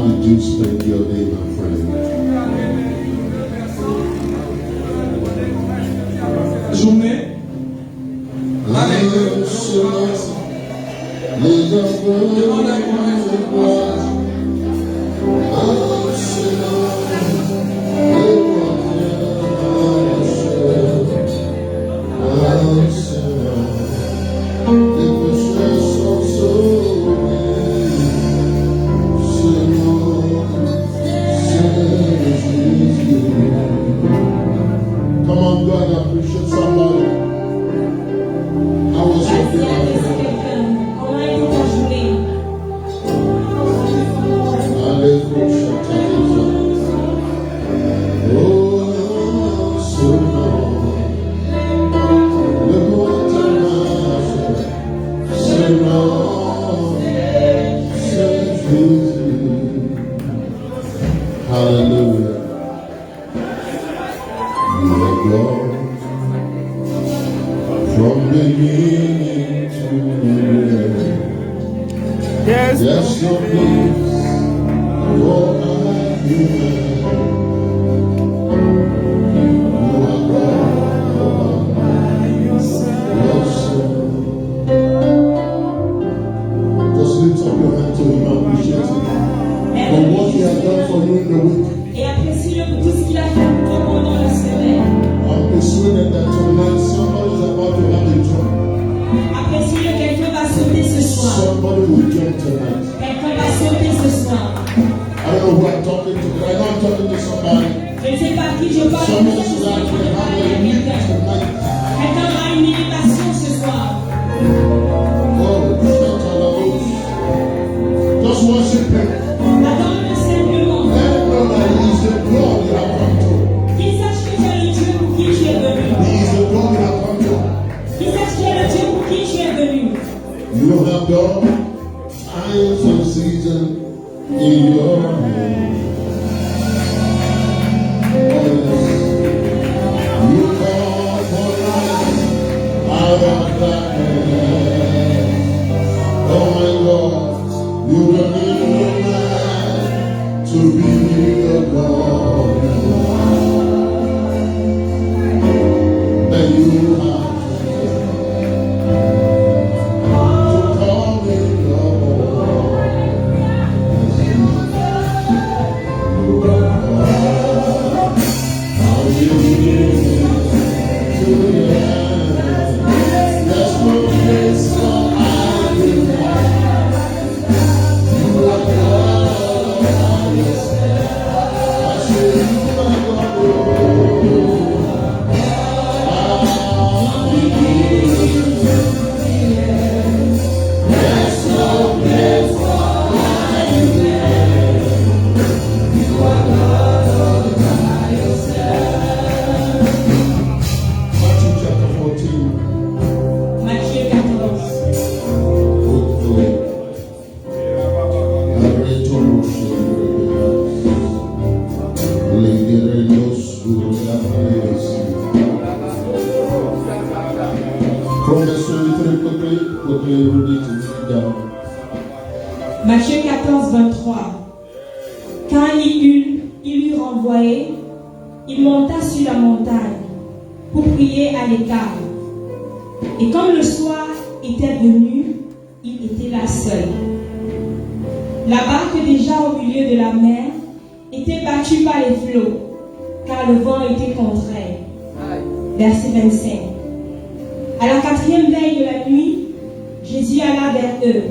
How did you spend your day, my friend? Journée. Come on, go and appreciate somebody. How was your day? Hallelujah. You are God from beginning to the end. Yes. Yes, your peace for argument. You are God by yourself. Just lift up your hand to him and appreciate him for what he has done for you in the week. Et apprécie-le pour tout ce qu'il a fait pour toi pendant la semaine. I'm persuaded that tonight somebody is about to have a job. Apprécie-le, quelqu'un va sauter ce soir. Somebody will jump tonight. Quelqu'un va sauter ce soir. I don't know who I'm talking to, but I know I'm talking to somebody. Je ne sais pas à qui je parle. Somebody's life will have a week tonight. Quelqu'un aura une invitation ce soir. Oh, Shatalabos. Just worship him. Adore-le simplement. Let him know that he is the God you have come to. Qu'il sache que tu es le Dieu pour qui tu es venu. He is the God you have come to. Qu'il sache que tu es le Dieu pour qui tu es venu. You have done times and seasons in your hand. You call for light out of darkness. Oh my Lord, you don't need no man to be the God you are. And you have to call me Lord. You are God. I'll give you to the end. There's no place for argument. You are God by yourself. I say you are God. I'll give you to the end. There's no place for argument. You are God by yourself. Matthew chapter 14. Matthieu 14. From the story quickly read it down. Matthieu 14, 23. Quand il eut renvoyé, il monta sur la montagne pour prier à l'écart. Et comme le soir était venu, il était là seul. La barque déjà au milieu de la mer était battue par les flots, car le vent était contraire. Verset 25. À la 4e veille de la nuit, Jésus alla vers eux,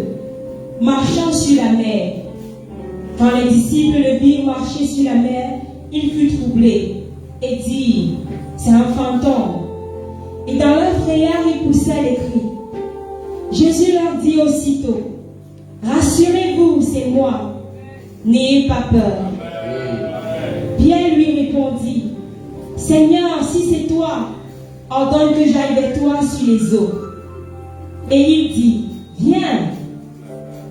marchant sur la mer. Quand les disciples le virent marcher sur la mer, il fut troublé et dit, c'est un fantôme. Et dans leur frayeur, ils poussèrent les cris. Jésus leur dit aussitôt, rassurez-vous, c'est moi, n'ayez pas peur. Pierre lui répondit, Seigneur, si c'est toi, ordonne que j'aille vers toi sur les eaux. Et il dit, viens.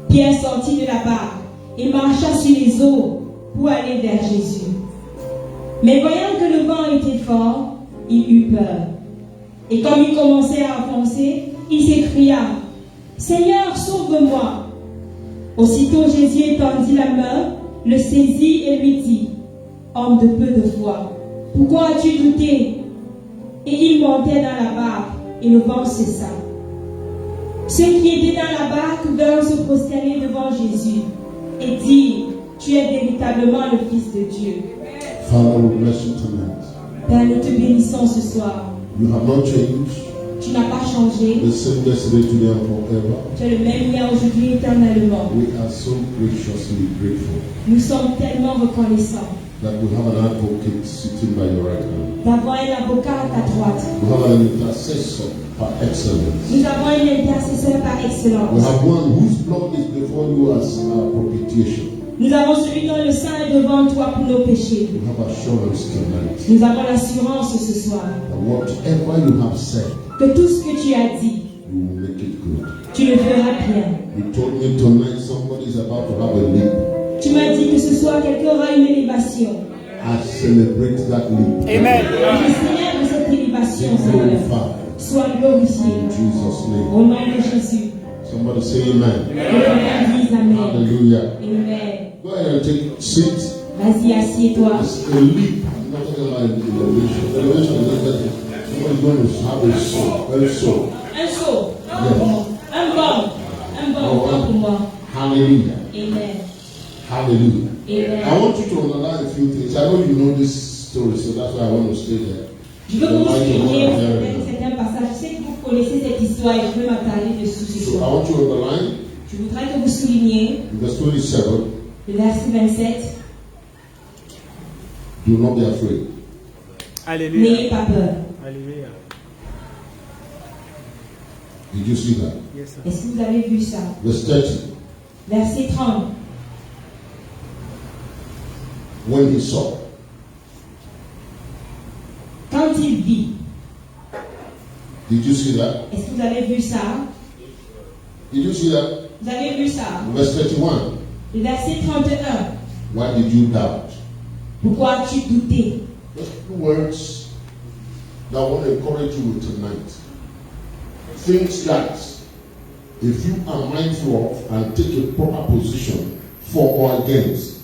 Pierre sortit de la barque et marcha sur les eaux pour aller vers Jésus. Mais voyant que le vent était fort, il eut peur. Et comme il commençait à avancer, il s'écria, Seigneur, sauve-moi. Aussitôt Jésus étendit la main le saisit et lui dit, homme de peu de foi, pourquoi as-tu douté? Et il montait dans la barque et le vent cessa. Ceux qui étaient dans la barque vinrent se prosterner devant Jésus et dire, tu es véritablement le Fils de Dieu. Father, we bless you tonight. Père, nous te bénissons ce soir. You have not changed. Tu n'as pas changé. The same yesterday, today, and forever. Tu es le même hier, aujourd'hui, éternellement. We are so graciously grateful Nous sommes tellement reconnaissants that we have an advocate sitting by your right hand. d'avoir un avocat à ta droite. We have an intercessor par excellence. Nous avons un intercesseur par We excellence. have one whose blood is before you as our propitiation. Nous avons celui dont le sang est devant toi pour nos péchés. We have assurance tonight Nous avons l'assurance ce soir that whatever you have said, que tout ce que tu as dit, you will make it good. tu le feras bien. You told me tonight somebody is about to have a leap. Tu m'as dit que ce soir quelqu'un aura une élévation. I celebrate that leap. Amen. Je célèbre cette élévation, Be Seigneur. glorified Sois glorifié. in Jesus' name. Au nom de Jésus. Somebody say amen. Et qu'on dise Amen. Hallelujah. Amen. Go ahead and take a seat. Vas-y, assieds-toi. It's a leap. I'm not talking about elevation. Elevation is not that somebody's going to have a soul, very soul. Un saut. Yes. Un bon. Un bon pour moi. Hallelujah. Amen. Hallelujah. Amen. I want you to underline a few things. I know you know this story, so that's why I want to stay there. Je veux que vous The mighty souligniez one of America. certains passages. Je sais que vous connaissez cette histoire et je veux m'attarder dessus ce So I soir. want you to underline Je voudrais que vous souligniez verse 27. le verset 27. Do not be afraid. Alléluia. N'ayez pas peur. Alléluia. Did you see that? Yes, sir. Est-ce que vous avez vu ça? Verse 30. Verset 30. When he saw, Quand il vit, did you see that? est-ce que vous avez vu ça? Did you see that? Vous avez vu ça? Verse 31. Le verset 31. Why did you doubt? Pourquoi as-tu douté? Just two words that I want to encourage you with tonight. Things that if you are mindful of and take a proper position for or against,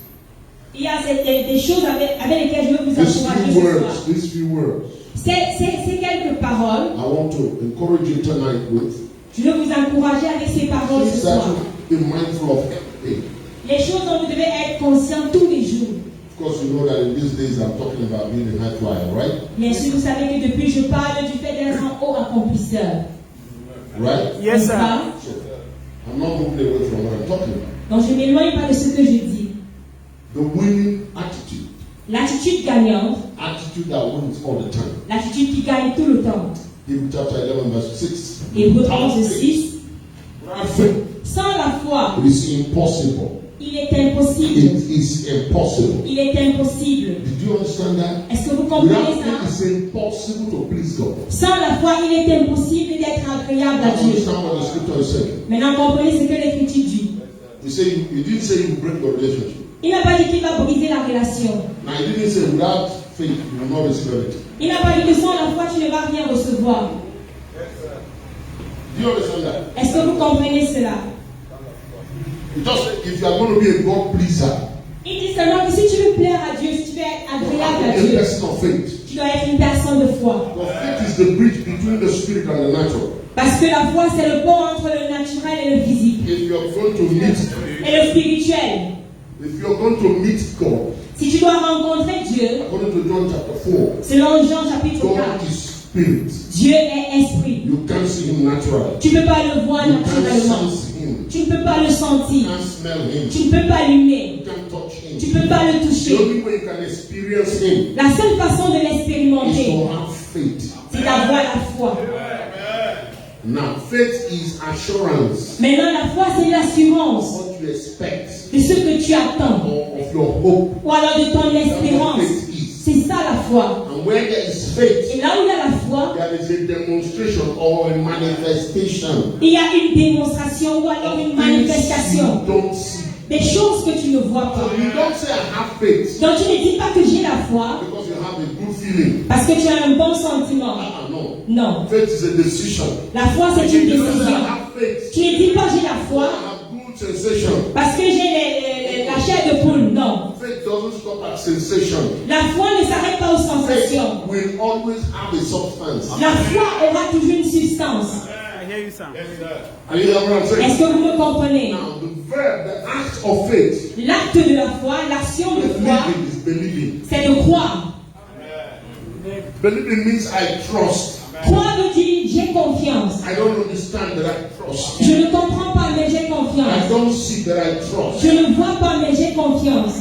Il y a des choses avec lesquelles je veux vous these encourager few ce soir. words, these few words, C'est quelques paroles. I want to encourage you tonight with. Je veux vous encourager avec ces paroles Things ce that soir. you be mindful of every day. Les choses dont vous devez être conscient tous les jours. Of course, you know that in these days I'm talking about being a high flyer, right? Bien sûr, vous savez que depuis je parle du fait d'être un haut accomplisseur. Right? Yes, N'est-ce sir. pas? So, I'm not moving away from what I'm talking about. Donc je ne m'éloigne pas de ce que je dis. The winning attitude, L'attitude gagnante, attitude that wins all the time. l'attitude qui gagne tout le temps. Hebrews chapter 11, verse 6. Hébreux 11, 6. Without faith, Sans la foi, it is impossible. il est impossible. It is impossible. Il est impossible. Did you understand that? Est-ce que vous comprenez Without ça? faith, it's impossible to please God. Sans la foi, il est impossible d'être agréable à Now Dieu. understand what the scripture is saying. Maintenant, comprenez ce que l'Écriture dit. He didn't say you break your relationship. Il n'a pas dit qu'il va briser la relation. Now he didn't say without faith you will not receive anything. Il n'a pas dit que sans la foi, tu ne vas rien recevoir. Do you understand that? Est-ce que vous comprenez cela? It just if you are going to be a God pleaser, Il dit seulement que si tu veux plaire à Dieu, si tu veux être you agréable have à to be a Dieu, person of faith. tu dois être une personne de foi. Your faith is the bridge between the spirit and the natural. Parce que la foi, c'est le pont entre le naturel et le physique. If you are going to meet, Et le spirituel. if you are going to meet God, Si tu dois rencontrer Dieu, according to John chapter 4, selon Jean chapitre God 4, is spirit. Dieu est esprit. You can't see him naturally. Tu ne peux pas le voir You can't naturellement. sense him. Tu ne peux pas le You sentir. can't smell him. Tu ne peux pas l'humer. You can't touch him. Tu ne peux pas le The toucher. only way you can experience him La seule façon de is l'expérimenter, to have faith. c'est d'avoir la foi. Now, faith is assurance Maintenant, la foi, c'est l'assurance of what you expect de ce que tu attends. or of your hope. Ou alors de ton That's what espérance. faith is. C'est ça la foi. And where there is faith, Et là où il y a la foi, there is a demonstration or a manifestation. il y a une démonstration ou alors une manifestation. You don't see. Des choses que tu ne vois So pas. you don't say I have faith Donc tu ne dis pas que j'ai la foi because you have a good feeling. parce que tu as un bon sentiment. No. Non. Faith is a decision. La foi, c'est une You don't say I décision. have faith. Tu ne dis pas j'ai la I foi have good sensation. parce que j'ai la chair de poule. Non. doesn't stop at sensation. La foi ne s'arrête pas aux sensations. Faith will always have a substance. La foi aura toujours une substance. I hear you, son. Are you hearing what I'm saying? Est-ce que vous me comprenez? Now, the verb, the act of faith, L'acte de la foi, l'action de foi, believing is believing. c'est de croire. Believing means I trust. Croire veut dire j'ai confiance. I don't understand that I trust. Je ne comprends pas, mais j'ai I confiance. don't see that I trust. Je ne vois pas, mais j'ai confiance.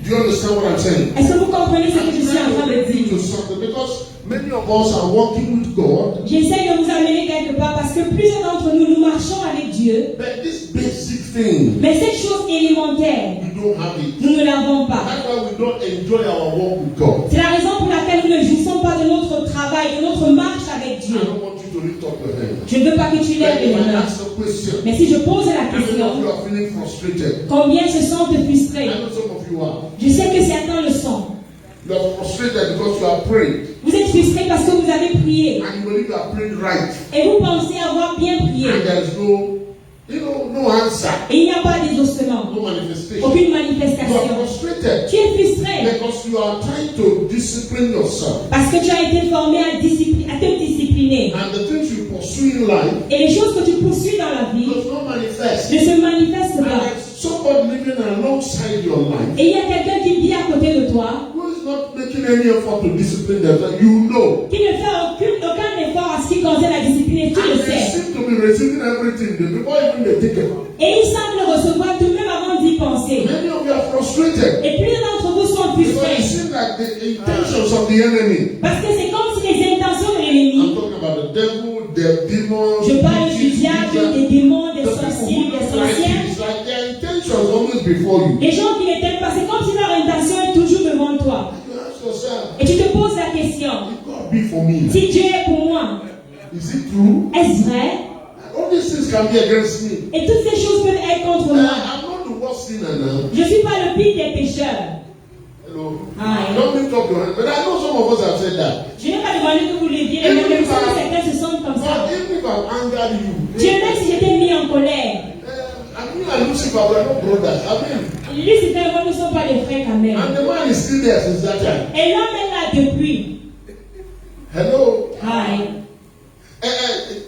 Do you understand what I'm saying? Est-ce que vous comprenez ce que je suis en train de dire? To something because many of us are walking with God, J'essaie de vous amener quelque part parce que plusieurs d'entre nous, nous marchons avec Dieu. but this basic thing, Mais cette chose élémentaire, we don't have it. nous ne l'avons pas. That's why we don't enjoy our walk with God. C'est la raison pour laquelle nous ne jouissons pas de notre travail, de notre marche avec I Dieu. don't want you to lift up your hand. Je ne veux pas que tu lèves But les if I mains. ask a question, Mais si je pose la how many of question, you are feeling frustrated? combien se sentent I frustrés? know some of you are. Je sais que certains le sont. You are frustrated because you are praying Vous êtes frustrés parce que vous avez prié. and you believe you are praying right, Et vous pensez avoir bien prié. and there is no answer, Et il n'y a pas d'exaucement. no manifestation. Aucune You are manifestation. frustrated Tu es frustré because you are trying to discipline yourself, parce que tu as été formé à te discipliner. and the things you pursue in life Et les choses que tu poursuis dans la vie does not manifest. ne se manifestent And pas. there's somebody living alongside your life Et il y a quelqu'un qui vit à côté de toi, who is not making any effort to discipline themselves. You know. qui ne fait aucun effort à ce qui concerne la discipline. Et tu le And they sais. seem to be receiving everything before even they take it. Et il semble recevoir tout même avant d'y penser. Many of you are frustrated Et plusieurs d'entre vous sont because it frustrés. seems like the intentions of the enemy. Parce que c'est comme si les intentions de l'ennemi, I'm talking about the devil, the demons. je parle du diable, des démons, des the people sorciers, who des don't like sorcières, you. It's like their intentions always before you. les gens qui ne t'aiment pas, c'est comme si leur intention est toujours devant toi. You ask yourself, Et tu te poses la question, if God be for me, si Dieu est pour moi, is it true? est-ce vrai? All these things can be against me. Et toutes ces choses peuvent être contre moi. I'm not the worst sinner now. Je ne suis pas le pire des pécheurs. Hello. Aye. Don't lift up your hand. But I know some of us have said that. Je n'ai pas demandé que vous leviez les mains, mais vous savez que certains se sentent comme ça. But even if I've angered you, Dieu, même si j'étais mis en colère, I mean, and Lucifer were not brothers. I mean, Lucifer et moi ne sommes pas des frères quand même. and the man is still there since that time. Et l'homme est là depuis. Hello. Aïe.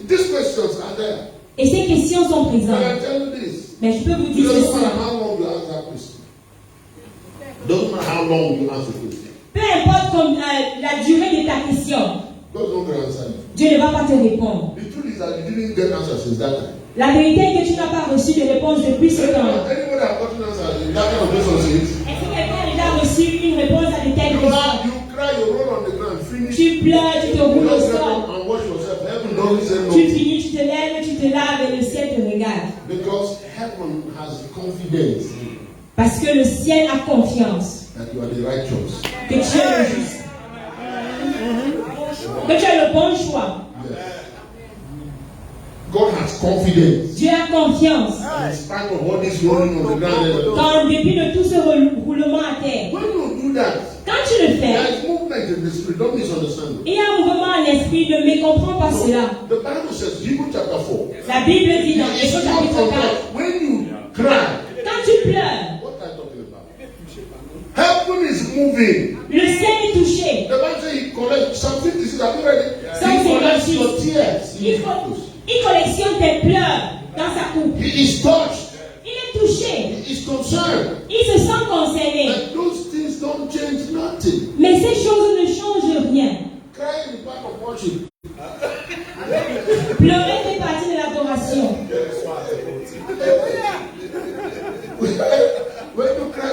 These questions are there. Et ces questions sont And présentes. I tell you this. Mais je peux vous It dire doesn't ceci. matter how long you answer that question. Doesn't matter how long you answer the question. Peu importe la durée de ta question, God don't answer you. Dieu ne va pas te répondre. The truth is that you didn't get answer since that time. La vérité est que tu n'as pas reçu de réponse depuis ce temps. Anybody have gotten answer in that kind of relationship? Est-ce que quelqu'un a déjà reçu une réponse à de telles questions? You cry, you roll on the ground, finish. Tu pleures, tu te You roules au just get sol. up and wash yourself. Heaven doesn't say Tu no. finis, tu te lèves, tu te laves et le ciel te regarde. Because heaven has confidence Parce que le ciel a confiance that you are the righteous. que tu es le juste. Que tu as le bon choix. Yes. God has confidence. Dieu a confiance. In spite of all this rolling on the ground. Quand en dépit de tout ce roulement à terre, When you do that, quand tu le there fais, is movement in the spirit. Don't misunderstand me. il y a un mouvement à l'esprit, ne mécomprends pas cela. The Bible says, Hebrew chapter 4. La Bible dit dans It's Hébreux not chapitre from 4, God. When you cry, quand tu pleures, what are you talking about? Heaven is moving. le ciel est touché. The Bible says he collects Psalm 56. Have you read it? Psalm He collects 56. your tears. Il collectionne tes pleurs dans sa coupe. He is touched. Il est touché. He is concerned. Il se sent concerné. And those things don't change nothing. Mais ces choses ne changent rien. Crying is part of worship. Pleurer fait partie de l'adoration. When you cry,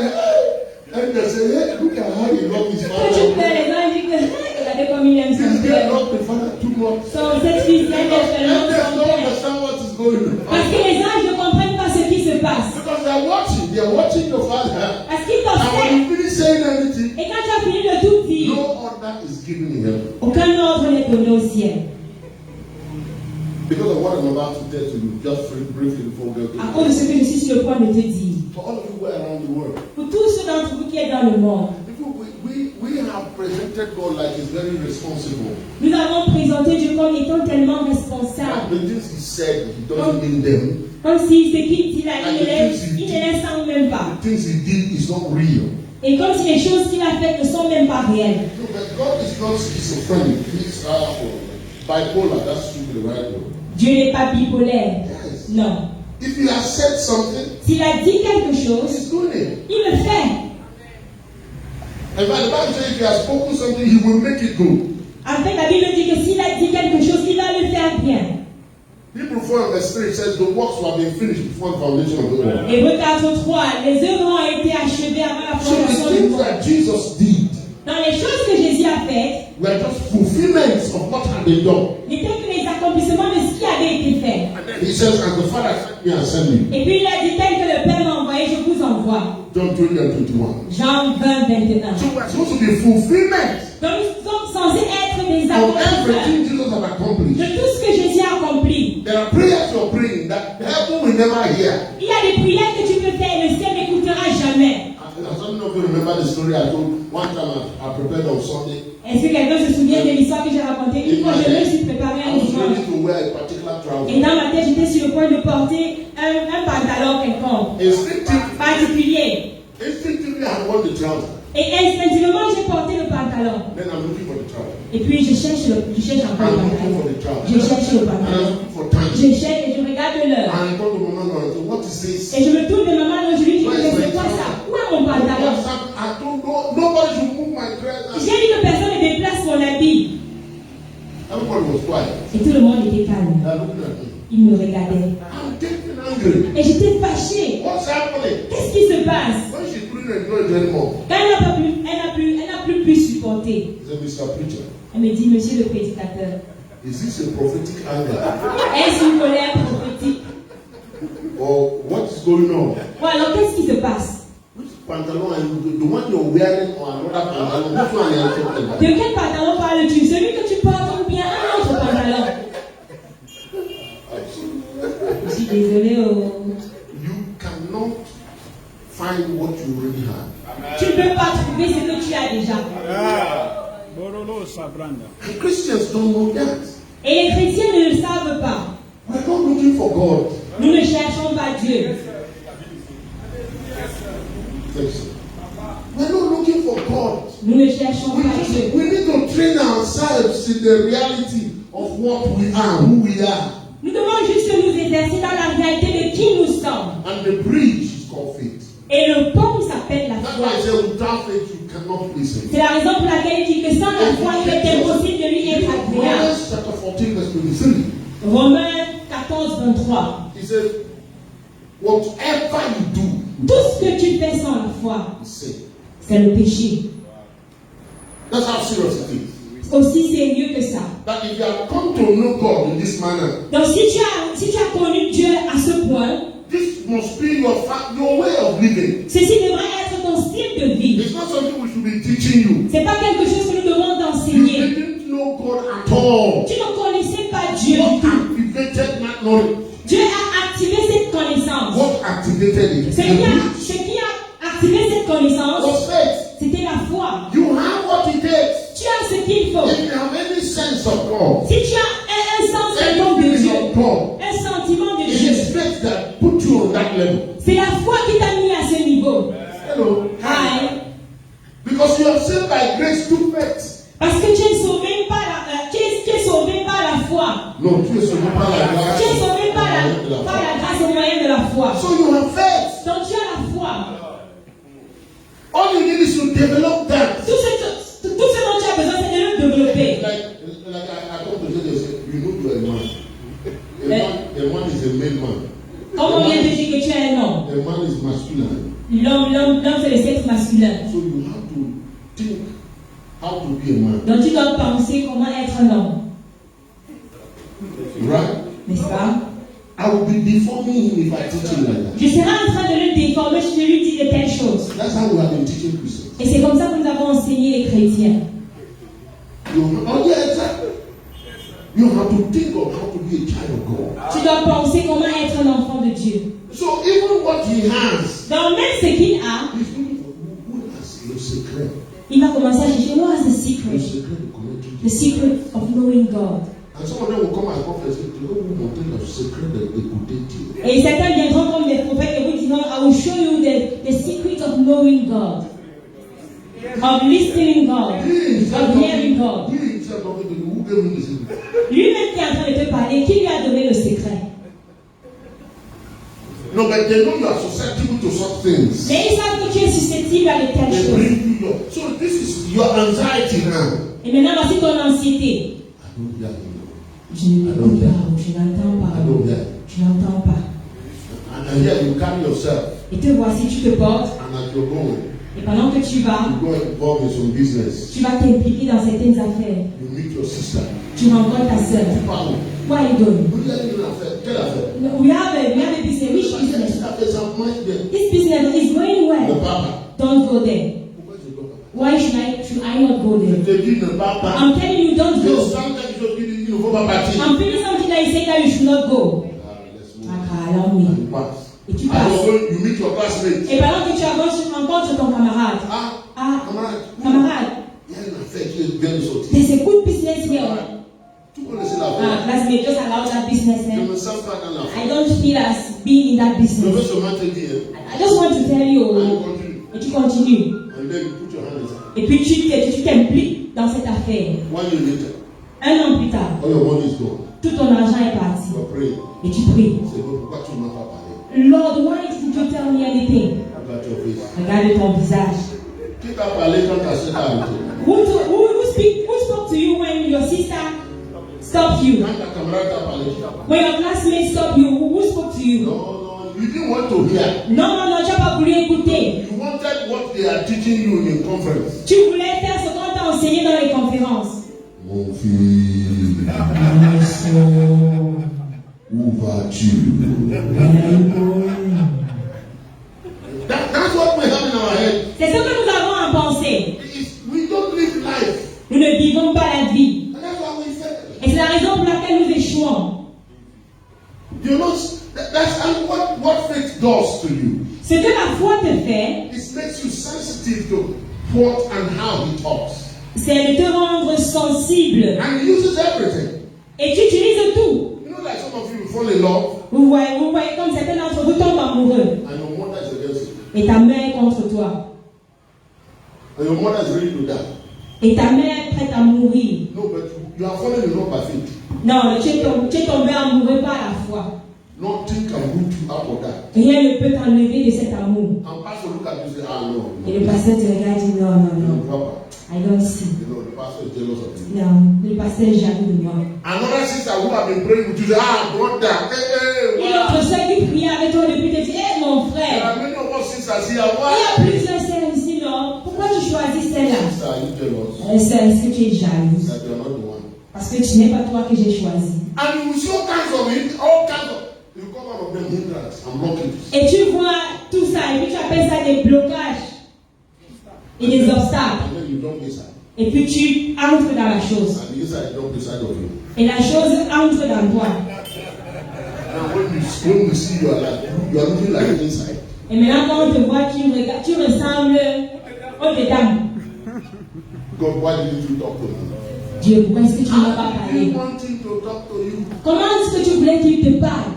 and they say, hey, look at how he loved his Quand tu pleures, father. les gens disent que regardez comme il aime son This guy père. loved the father too much. Cette fille aime Because tellement elders son don't père. understand what is going Parce on. que les anges ne comprennent pas ce qui se passe. Because they are watching your father. Parce qu'ils And when t'observent. you finish saying anything, Et quand tu as fini de tout dire, no order is given in heaven. aucun ordre n'est donné au ciel. Because of what I'm about to tell you, just briefly before we go À cause de ce que je suis sur le point de te dire. For all of you who are around the world, Pour tous ceux d'entre vous qui êtes dans le monde, we have presented God like He's very responsible. nous avons présenté Dieu comme étant tellement responsable. The things He said, He doesn't mean them. Comme si ce qu'il dit là, il ne laisse en même pas. The things He did, He is not real. Et comme si les choses qu'il a faites ne sont même pas réelles. No, but God is not schizophrenic. He's bipolar. That's the right word. Dieu n'est pas bipolaire. Yes. Non. If He has said something, S'il a dit quelque chose, He's doing it. il le fait. In fact, the Bible says if He has spoken something, He will make it good. En fait, la Bible dit que s'il a dit quelque chose, il va le faire bien. Hebrews 4 verse 3 says the works will have been finished before the foundation of the world. Hébreux 4:3, les œuvres ont été achevées avant la So the fondation du things monde. that Jesus did Dans les choses que Jésus a faites, were just fulfillments of what had been done. n'étaient que les accomplissements de ce qui avait été fait. And then He says, as the Father sent me, I send you. Et puis il a dit, tel que le Père m'a envoyé, je vous envoie. John 20 and 21. Jean 20:21. So we're supposed to be fulfillment Donc nous sommes censés être des of accomplissements everything Jesus has de accomplished. tout ce que Jésus a accompli. There are prayers you're praying that heaven will never hear. Il y a des prières que tu peux faire et le ciel n'écoutera jamais. Some of you remember the story I told one time I prepared on Sunday. Est-ce que quelqu'un se souvient de l'histoire que j'ai racontée? Une fois, je me suis préparé I un was dimanche. ready to wear a particular Et trouser. dans ma tête, j'étais sur le point de porter un pantalon quelconque, particulier. Instinctively, I want the trouser. Et instinctivement, j'ai porté le pantalon. Then I'm looking for the trouser. Et puis, je cherche encore I'm le looking for pantalon. the trouser. Je cherche le And I'm pantalon. looking for time. Je cherche et je regarde l'heure. And I told the woman, what is this? Et je me tourne de maman et je lui dis, mais c'est quoi ça? Où est mon pantalon? I told nobody should move my dress. J'ai dit que personne ne déplace mon habit. Everybody was quiet. Et tout le monde était calme. They're looking at me. Il me regardait. I'm getting angry. Et j'étais fâchée. What's happening? Qu'est-ce qui se passe? When she couldn't enjoy it anymore, Quand elle n'a plus pu supporter. he said, Mr. Preacher, Elle me dit, monsieur le prédicateur, is this a prophetic anger? est-ce une colère prophétique? Or what is going on? Bon, alors qu'est-ce qui se passe? Which pantalon are you, the one you're wearing or another pantalon? Which one are you talking about? De quel pantalon parles-tu? Celui que tu portes ou bien un autre pantalon? Je suis désolée. You cannot find what you already have. Tu ne peux pas trouver ce que tu as déjà. Borolo Sabranda. The Christians don't know that. Et les chrétiens ne le savent pas. We're not looking for God. Nous ne cherchons pas Dieu. We're not looking for God. Nous ne cherchons pas Dieu. We need to train ourselves in the reality of what we are, who we are. Nous devons juste nous exercer dans la réalité de qui nous sommes. And the bridge is called faith. Et le pont s'appelle la That's foi. why I say without faith you cannot please Him. C'est la raison pour laquelle il dit que sans la foi, il est impossible de lui être agréable. Romans chapter 14 verse 23. Romains 14:23. He said, whatever you do, Tout ce que tu fais sans la foi, is sin. c'est le péché. That's how serious it is. Aussi sérieux que ça. That if you have come to know God in this manner, Donc si tu as connu Dieu à ce point, this must be your way of living. ceci devrait être ton style de vie. It's not something we should be teaching you. C'est pas quelque chose que nous devons You t'enseigner. didn't know God at all. Tu ne connaissais pas Dieu du What tout. activated that knowledge? Dieu a activé cette connaissance. What activated it? Ce qui a activé cette connaissance, Was faith. c'était la foi. You have what it takes. Tu as ce qu'il faut. If you have any sense of God, Si tu as un sentiment de anything Dieu, of God, un sentiment de it Dieu, is faith that put you on that level. c'est la foi qui t'a mis à ce niveau. Hello. Hi. Because you are saved by grace through faith. Parce que tu es sauvé par la foi. No, tu es sauvé par la grâce. Tu es sauvé par la grâce au moyen de la foi. So you have faith. Donc tu as la foi. All you need is to develop that. Tout ce dont tu as besoin, c'est de le développer. Like I told the judge, you know you are a man. A man is a male man. Comme on vient de dire que tu es un homme. A man is masculine. L'homme c'est le sexe masculin. So you have to think how to be a man. Donc tu dois penser comment être un homme. Right? N'est-ce pas? I will be deforming him if I teach him like that. Je serai en train de le déformer si je lui dis de telles choses. That's how we have been teaching Christians. Et c'est comme ça que nous avons enseigné les chrétiens. Oh yeah, exactly. You have to think of how to be a child of God. Tu dois penser comment être un enfant de Dieu. So even what he has, Donc même ce qu'il a, he's looking for who has le secret. il va commencer à chercher what is the Le secret? secret de connaître Dieu. The secret of knowing God. And some of them will come as prophets and say, tu vas vous montrer le secret d'écouter Dieu. Et certains viendront comme des prophètes et vous diront, I will show you the secret of knowing God, of listening God, of hearing God. Lui-même qui est en train de te parler, qui lui a donné le secret? No, but they know you are susceptible to such things. Mais ils savent que tu es susceptible à de telles They choses. bring you your, so this is your anxiety now. Et maintenant, voici ton anxiété. I don't hear him. Je n'écoute pas, je n'entends pas. I don't hear. Je n'entends pas. And here you carry yourself, Et te voici, tu te portes. and as you're going, Et pendant que tu vas, you go involved in some business. tu vas t'impliquer dans certaines affaires. You meet your sister. Tu rencontres ta sœur. Pardon. Quoi elle donne? Vous avez une affaire. Quelle affaire? We have a business. Which business? Cette affaire, ça marche bien. This business is going Le well. papa. Don't go there. Pourquoi je dois pas? Why should I not go Je there? te dis ne pas pas. I'm telling you, don't Je go. sens quelque chose qui dit qu'il ne faut pas partir. I'm feeling something that is saying that you should not go. Let's move. Allow me. And you pass. Et tu And passes. you meet your classmates. Et pendant que tu avances, tu rencontres ton camarade. Ah, camarade. Camarade, Il y a une affaire qui vient de sortir. there's a good business here. Tout connaissez l'affaire. Classmate, just allow that business. Je ne me sens pas dans I l'affaire. don't feel as being in that Je veux business. seulement te dire. I just want to tell And you. you continue. Et tu continues. And then you put your hand inside. Et puis tu t'impliques dans cette affaire. 1 year later, Un an plus tard, all your money is gone. tout ton argent est parti. You are praying. Et tu pries. C'est pourquoi tu ne m'as pas parlé. Lord, why didn't you tell me anything? Look at your face. Regarde ton visage. Qui t'a parlé quand ta soeur t'a arrêté? Who spoke to you when your sister stopped you? Quand ta camarade t'a parlé, qui t'a parlé? When your classmates stopped you, who spoke to you? No, you didn't want to hear. Non, tu n'as pas voulu écouter. You wanted what they are teaching you in conference. Tu voulais faire ce qu'on t'a enseigné dans les conférences. Mon fils, où vas-tu? That's what we have in our head. C'est ce que nous avons en pensée. We don't live life. Nous ne vivons pas la vie. And that's why we fail. Et c'est la raison pour laquelle nous échouons. You know, that's and what faith does to you. Ce que la foi te fait, It makes you sensitive to what and how he talks. c'est de te rendre sensible. And he uses everything. Et tu utilises tout. You know, like some of you fall in love, Vous voyez comme certains d'entre vous tombent amoureux. and your mother is against you. Et ta mère est contre toi. And your mother is ready to die. Et ta mère est prête à mourir. No, but you are falling in love by faith. Non, tu es tombé amoureux par la foi. Nothing can root you out of that. Rien ne peut t'enlever de cet amour. And pastor look at you and say, ah no. Et le pasteur te regarde et dit non. No, Papa. I don't see. You know, the pastor is jealous of you. Non, le pasteur est jaloux de moi. Another sister who have been praying with you say, ah, brother, Et wow. l'autre soeur qui priait avec toi depuis te dit, mon There frère, are many of us sisters here. il y a Why? plusieurs sœurs ici, non? Pourquoi tu choisis celle-là? Sister, are you jealous? Sœur, est-ce que tu es jalouse? That you are not the one. Parce que tu n'es pas toi que j'ai choisi. And you will see all kinds of you come out of them hindrance and blockages. Et tu vois tout ça, et puis tu appelles ça des blocages et des obstacles. And then you jump inside. Et puis tu entres dans la chose. And the inside jump inside of you. Et la chose entre dans toi. Now when we see you are looking like inside. Et maintenant quand on te voit, tu ressembles au dedans. God, why didn't you talk to me? Dieu, pourquoi est-ce que tu ne m'as pas I parlé? want him to talk to you. Comment est-ce que tu voulais qu'il te parle?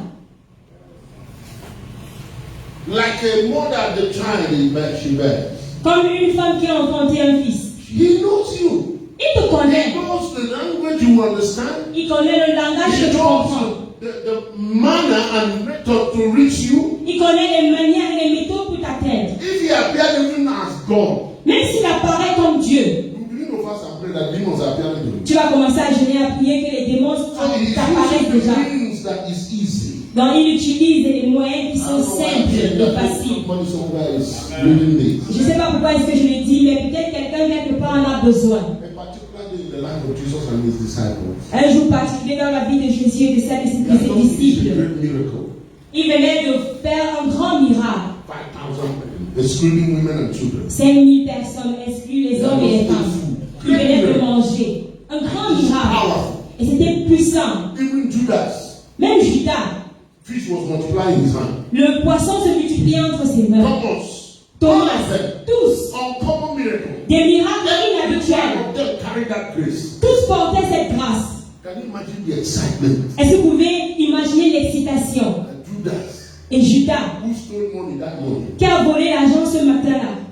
Like a mother, the child she bears. Comme une femme qui a enfanté un fils. He knows you. Il te He connaît. knows the language you understand. Il connaît le langage He que tu knows comprends. the manner and method to reach you. Il connaît les manières et les méthodes pour t'atteindre. If he appeared even as God, Même s'il apparaît comme Dieu, you begin to fast and pray that demons are appearing to you. tu vas commencer à jeûner, à prier que les démons So he t'apparaissent uses déjà. things that is easy. Donc il utilise les moyens qui sont simples et faciles. Somebody somewhere is reading this. Je ne sais pas pourquoi est-ce que je le dis, mais peut-être quelqu'un quelque part en a besoin. A particular day in the life of Jesus and his disciples. Un jour particulier dans la vie de Jésus et de ses He has done a disciples. great miracle. Il venait de faire un grand miracle. 5,000 men, excluding women and children. 5000 personnes, exclues les hommes et les femmes. Il venait de manger. Un grand miracle. Et c'était puissant. Even Judas, Même Judas, fish was multiplying in his hand. le poisson se multipliait entre ses mains. Thomas, all Thomas, of them, tous, uncommon miracle. des miracles Every one inhabituels. of them carried that grace. Tous portaient cette grâce. Can you imagine the excitement? Est-ce que vous pouvez imaginer l'excitation? And Judas, Et Judas, who stole money that morning, qui a volé l'argent ce matin-là,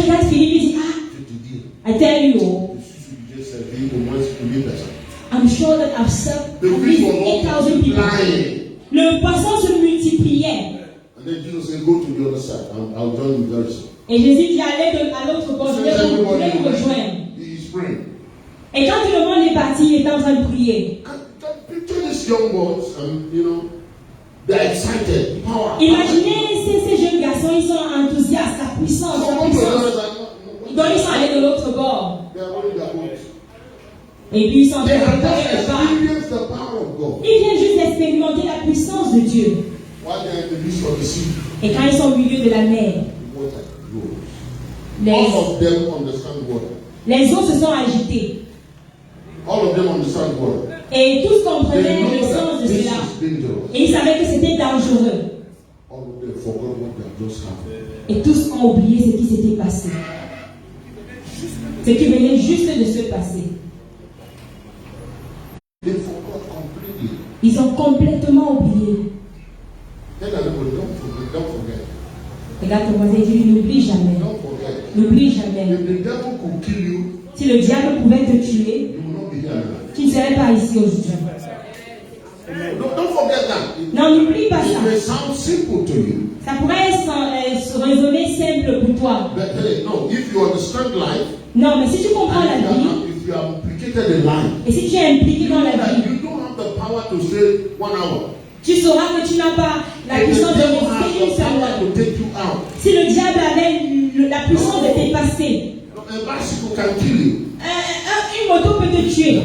regarde Philippe, il dit, Je te dis, I tell you, je suis sûr que j'ai servi au moins 1000 personnes. I'm sure that I've served The at fish least was 8,000 people. multiplying. Le poisson se multipliait. And then Jesus said, go to the other side. I'll join you very soon. Et Jésus dit, allez à l'autre bord, je vais vous rejoindre. He's praying. Et quand tout le monde est parti, il était en train de prier. Picture these young boys, and they're excited. Power. Imaginez ces jeunes garçons, ils sont enthousiastes, la puissance, la puissance. Donc ils sont allés de l'autre bord. They are holding their boats. Et puis ils sont en They train have de just préparer le bar. experienced the power of God. Ils viennent juste d'expérimenter la puissance de Dieu. While they are in the midst of the sea, Et quand ils sont au milieu de la mer, the water rose. All of them understand water. les eaux se sont agitées. All of them understand water. Et tous They comprenaient le know sens that de this cela. is dangerous. Et ils savaient que c'était dangereux. All of them forgot what they have just happened. Et tous ont oublié ce qui s'était passé. Ce qui venait juste de se passer. They forgot completely. Ils ont complètement oublié. Tell everybody, don't forget. Regarde ton voisin et dis, n'oublie jamais. Don't forget. N'oublie jamais. If the devil could kill you, Si le diable pouvait te tuer, you will not be here now. tu ne serais pas ici aujourd'hui. Don't forget that. Non, n'oublie pas It ça. may sound simple to you, Ça pourrait se raisonner simple pour toi. but hey, no, if you understand life, Non, mais si tu comprends la vie, if you are implicated in life, et si tu es impliqué dans la vie, you don't have the power to say 1 hour. tu sauras que tu n'as pas la And the puissance de devil has rester une the seule power heure. to take you out. Si le diable avait la puissance de t'effacer, A bicycle can kill you. une moto peut te tuer.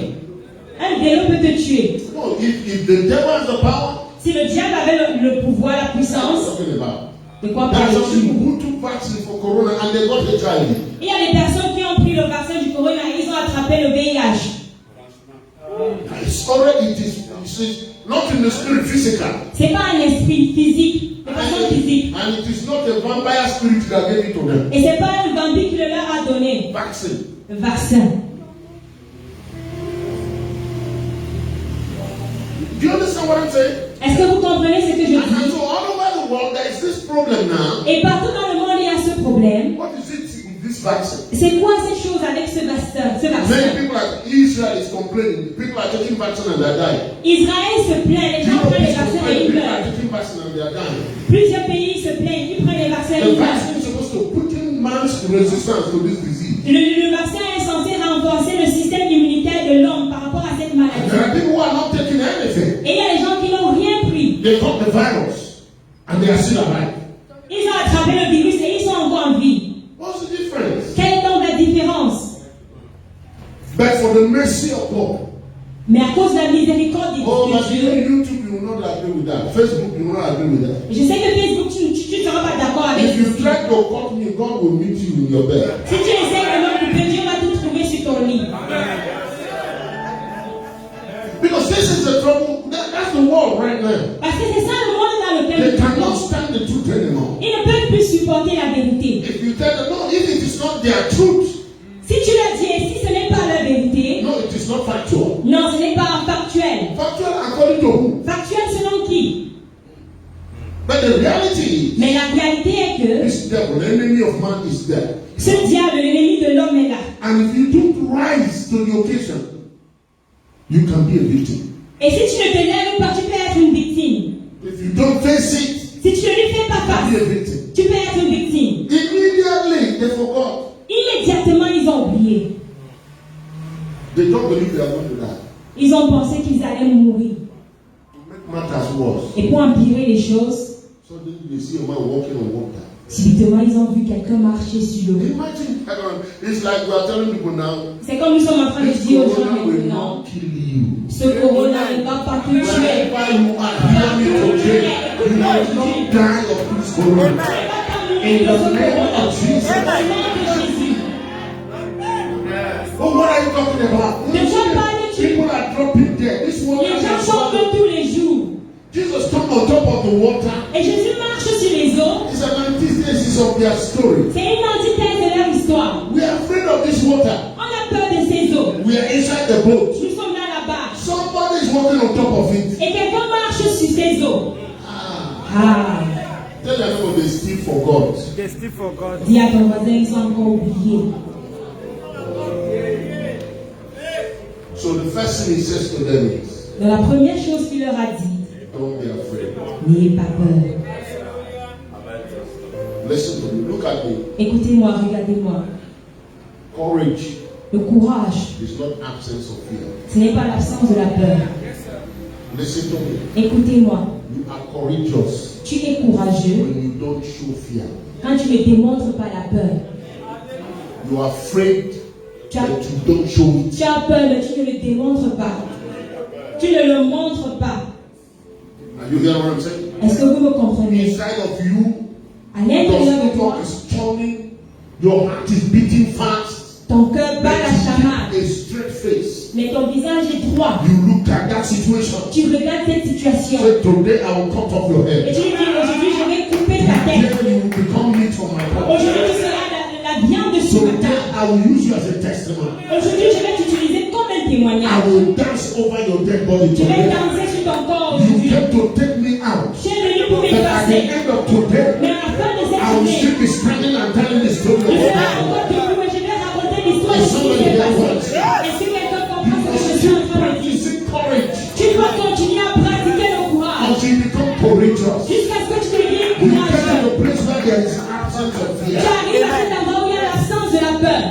Un vélo peut te tuer. No, if the devil has the power, Si le diable avait le pouvoir, la what are puissance, you talking about? de quoi There are some parles-tu? people who took vaccine for corona and they got HIV. Il y a des personnes qui ont pris le vaccin du corona et ils ont attrapé le VIH. It's already, it is not in the spirit, physical. C'est pas un esprit physique, de façon physique. And it is not a vampire spirit that gave it to them. Et c'est pas le vampire qui le leur a donné. Vaccine. Le vaccin. Do you understand what I'm saying? Est-ce que vous comprenez ce que je And dis? so all over the world there is this problem now. Et partout dans le monde, il y a ce problème. What is it with this vaccine? C'est quoi cette chose avec ce vaccin? Many people like Israel is complaining. People are taking vaccine and they're dying. Israël se plaint, les gens Europe prennent les is vaccins et complaining. ils People are meurent. taking vaccine and they're dying. Plusieurs pays se plaignent, ils prennent les vaccins et The ils meurent. vaccine is supposed to put in man's resistance to this disease. Le vaccin est censé renforcer le système immunitaire de l'homme par rapport à cette And maladie. there are people who are not taking anything. Et il y a des gens qui n'ont rien pris. They got the virus and they are still alive. Ils ont attrapé le virus et ils sont encore en vie. What's the difference? Quelle est donc la différence? But for the mercy of God. Mais à cause de la miséricorde de Oh, but you Dieu. know, YouTube, you will not agree with that. Facebook, you will not agree with that. Je sais que Facebook, tu ne seras pas d'accord avec If you ceci. try to cut me, God will meet you in your bed. Si tu essaies de me couper, Dieu va tout trouver sur ton lit. Because this is the trouble. That's the world right now. Parce que c'est ça le monde dans lequel They nous cannot vivons. stand the truth anymore. Ils ne peuvent plus supporter la vérité. If you tell them, no, if it is not their truth, Si tu leur dis, et si ce n'est pas la vérité, no, it is not factual. non, ce n'est pas factuel. Factual according to who? Factuel selon qui? But the reality Mais la réalité est que is, this devil, the enemy of man, is there. ce diable, l'ennemi de l'homme est là. And if you don't rise to the occasion, you can be a victim. Et si tu ne te lèves pas, tu peux être une victime. If you don't face it, Si tu ne lui fais pas you can be face, a victim. tu peux être une victime. Immediately, they forgot. Immédiatement, ils ont oublié. They don't believe they are going to die. Ils ont pensé qu'ils allaient mourir. To make matters worse, Et pour empirer les choses, suddenly they see a man walking on water. subitement, ils ont vu quelqu'un marcher sur l'eau. Imagine, it's like we are telling people now, C'est comme nous sommes en train de this dire aux gens corona will maintenant, not kill you. ce corona ne va pas te tuer. Wherever you are hearing today, you will not die of this corona. In the name of Jesus. Oh, what are you talking about? De quoi parles-tu? People are dropping dead. This water Les gens is chantent swallowed. tous les jours. Jesus come on top of the water. Et Jésus marche sur les eaux. It's an antithesis of their story. C'est une antithèse de leur histoire. We are afraid of this water. On a peur de ces eaux. We are inside the boat. Nous sommes là là-bas. Somebody is walking on top of it. Et quelqu'un marche sur ces eaux. Ah. Ah. Tell the name of the still forgot. They still forgot. Dis à ton voisin, ils sont encore oubliés. So the first thing he says to them is, Donc la première chose qu'il leur a dit, don't be afraid. n'ayez pas peur. Listen to me. Look at me. Écoutez-moi, regardez-moi. Courage Le courage, is not absence of fear. ce n'est pas l'absence de la peur. Listen to me. Écoutez-moi, You are courageous tu es courageux when you don't show fear. quand tu ne démontres pas la peur. You are afraid Tu as, but you don't show it. tu as peur, mais tu ne le démontres pas. Tu ne le montres pas. Are you hearing what I'm saying? Est-ce que vous me comprenez? Inside of you, À l'intérieur de your toi, stomach is turning, your heart is beating fast, ton cœur bat la chamade, a straight face. mais ton visage est droit. You look at that situation. Tu regardes cette situation Say, today I will cut off your et head. tu dis aujourd'hui je vais couper ta tête. Today you will become meat on my body. Aujourd'hui tu seras la viande sur ma Today table. I will use you as a testimony. Aujourd'hui je vais t'utiliser comme un I témoignage. will dance over your dead body Je vais today. danser sur ton corps You aujourd'hui. came to take me out. Tu es venu pour But at the m'effacer. end of today, Mais à la fin de cette I will journée, still be standing and telling the story je of serai God. encore debout et je vais raconter l'histoire de ce qui s'est passé. Est-ce que quelqu'un comprend ce que je suis en train de dire? Practicing courage Tu dois continuer à pratiquer le courage until you become courageous. jusqu'à ce que tu deviennes You get courageux. to the place where there is absence of Tu fear. arrives à cet endroit où il y a l'absence de la peur.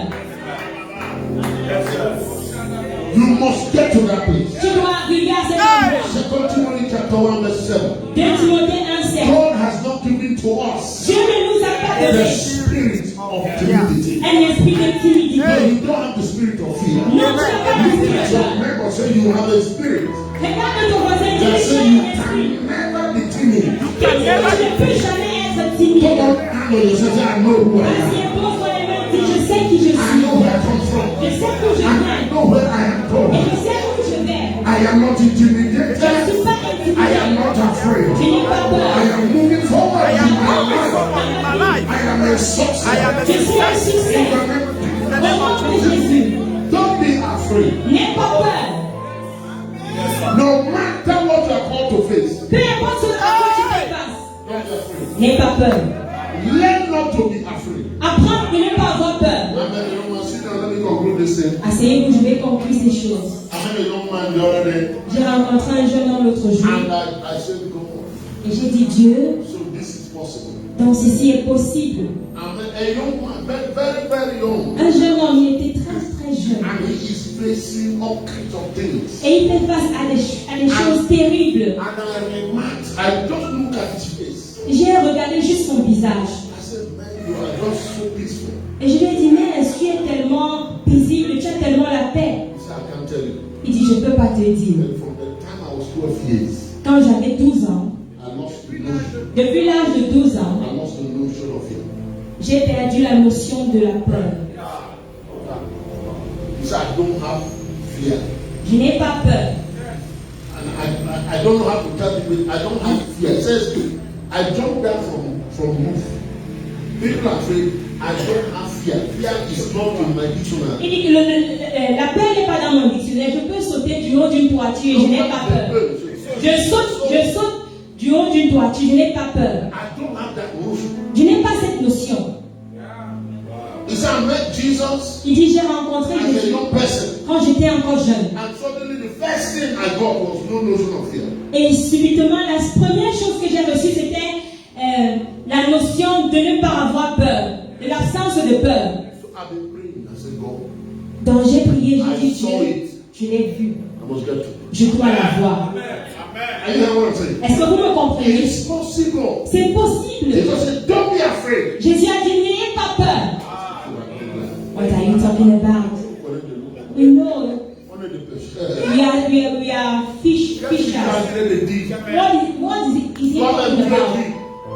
You must get to that place. Tu dois arriver à cet endroit. 2 Timothy chapter 1 verse 7. 2 Timothée 1:7. God has not given to us Dieu ne nous a pas the donné spirit of timidity. un esprit de No, timidité. you don't have the spirit of fear. Non, tu n'as pas l'esprit de Your peur. neighbor say you have a spirit. Regarde ton voisin et They dis, say tu you as un esprit. can never be timid. Tu ne peux jamais être Come timide. on, hand on yourself, say, I know who I Vas-y, am. pose-toi les mains, dis, je sais qui je I suis. know where I come from. Je sais d'où je And I viens. know where I am Et going. je sais où je vais. I am not Je ne intimidated. suis pas I am intimidé. not afraid. Je n'ai pas I peur. am moving forward in my life. My life. I am a success. I am a Je suis un succès. In the name of Jesus. Au nom de Jésus. Don't be afraid. N'aie pas peur. No matter what you are called to face, Peu importe ce à quoi tu fais face. don't be afraid. N'aie pas peur. Learn not to be afraid. Apprends de ne pas avoir peur. I met a young man, sit down, let me conclude this thing. Asseyez-vous, je vais conclure ces choses. I met a young man the other day, J'ai rencontré un jeune homme l'autre jour and I said, God, et j'ai dit Dieu, so this is possible. donc ceci est possible. I met a young man, very, very, very young, Un jeune homme, il était très très jeune and he is facing all kinds of things. et il fait face à des choses terribles. And I remarked, I just look at his face. J'ai regardé juste son visage I said, man, you are just so peaceful. et je lui ai dit mais tu es tellement paisible, tu as tellement la paix. He said, I can't tell you. Il dit je ne peux pas te dire. And from the time I was 12 years, Quand j'avais 12 ans, I lost the notion. depuis l'âge de 12 ans, I lost the notion of it. j'ai perdu la notion de la peur. He said, I don't have fear. Je n'ai pas peur. And I don't know how to tell people, I don't have fear. He says, I jumped down from roof. People are afraid, I don't have fear. Fear is not in my dictionary. Il dit que la peur n'est pas dans mon dictionnaire. Je peux sauter du haut d'une toiture et je n'ai pas peur. Je saute du haut d'une toiture, je n'ai pas peur. I don't have that notion. Je n'ai pas cette notion. He said, I met Jesus Il dit j'ai rencontré as a Jésus young person. quand j'étais encore jeune. And suddenly the first thing I got was no notion of fear. Et subitement, la première chose que j'ai reçue, c'était la notion de ne pas avoir peur, de l'absence de peur. So I've been praying. I said, God, Donc j'ai prié, j'ai I dit saw Dieu, it. je l'ai vu, I must get to it. je dois la voir. Are you hearing what I'm saying? Est-ce que vous me comprenez? It's possible. C'est possible. Jesus said, don't be afraid. Jésus a dit n'ayez pas peur. What are you talking about? We know we are fishers. What is he talking about?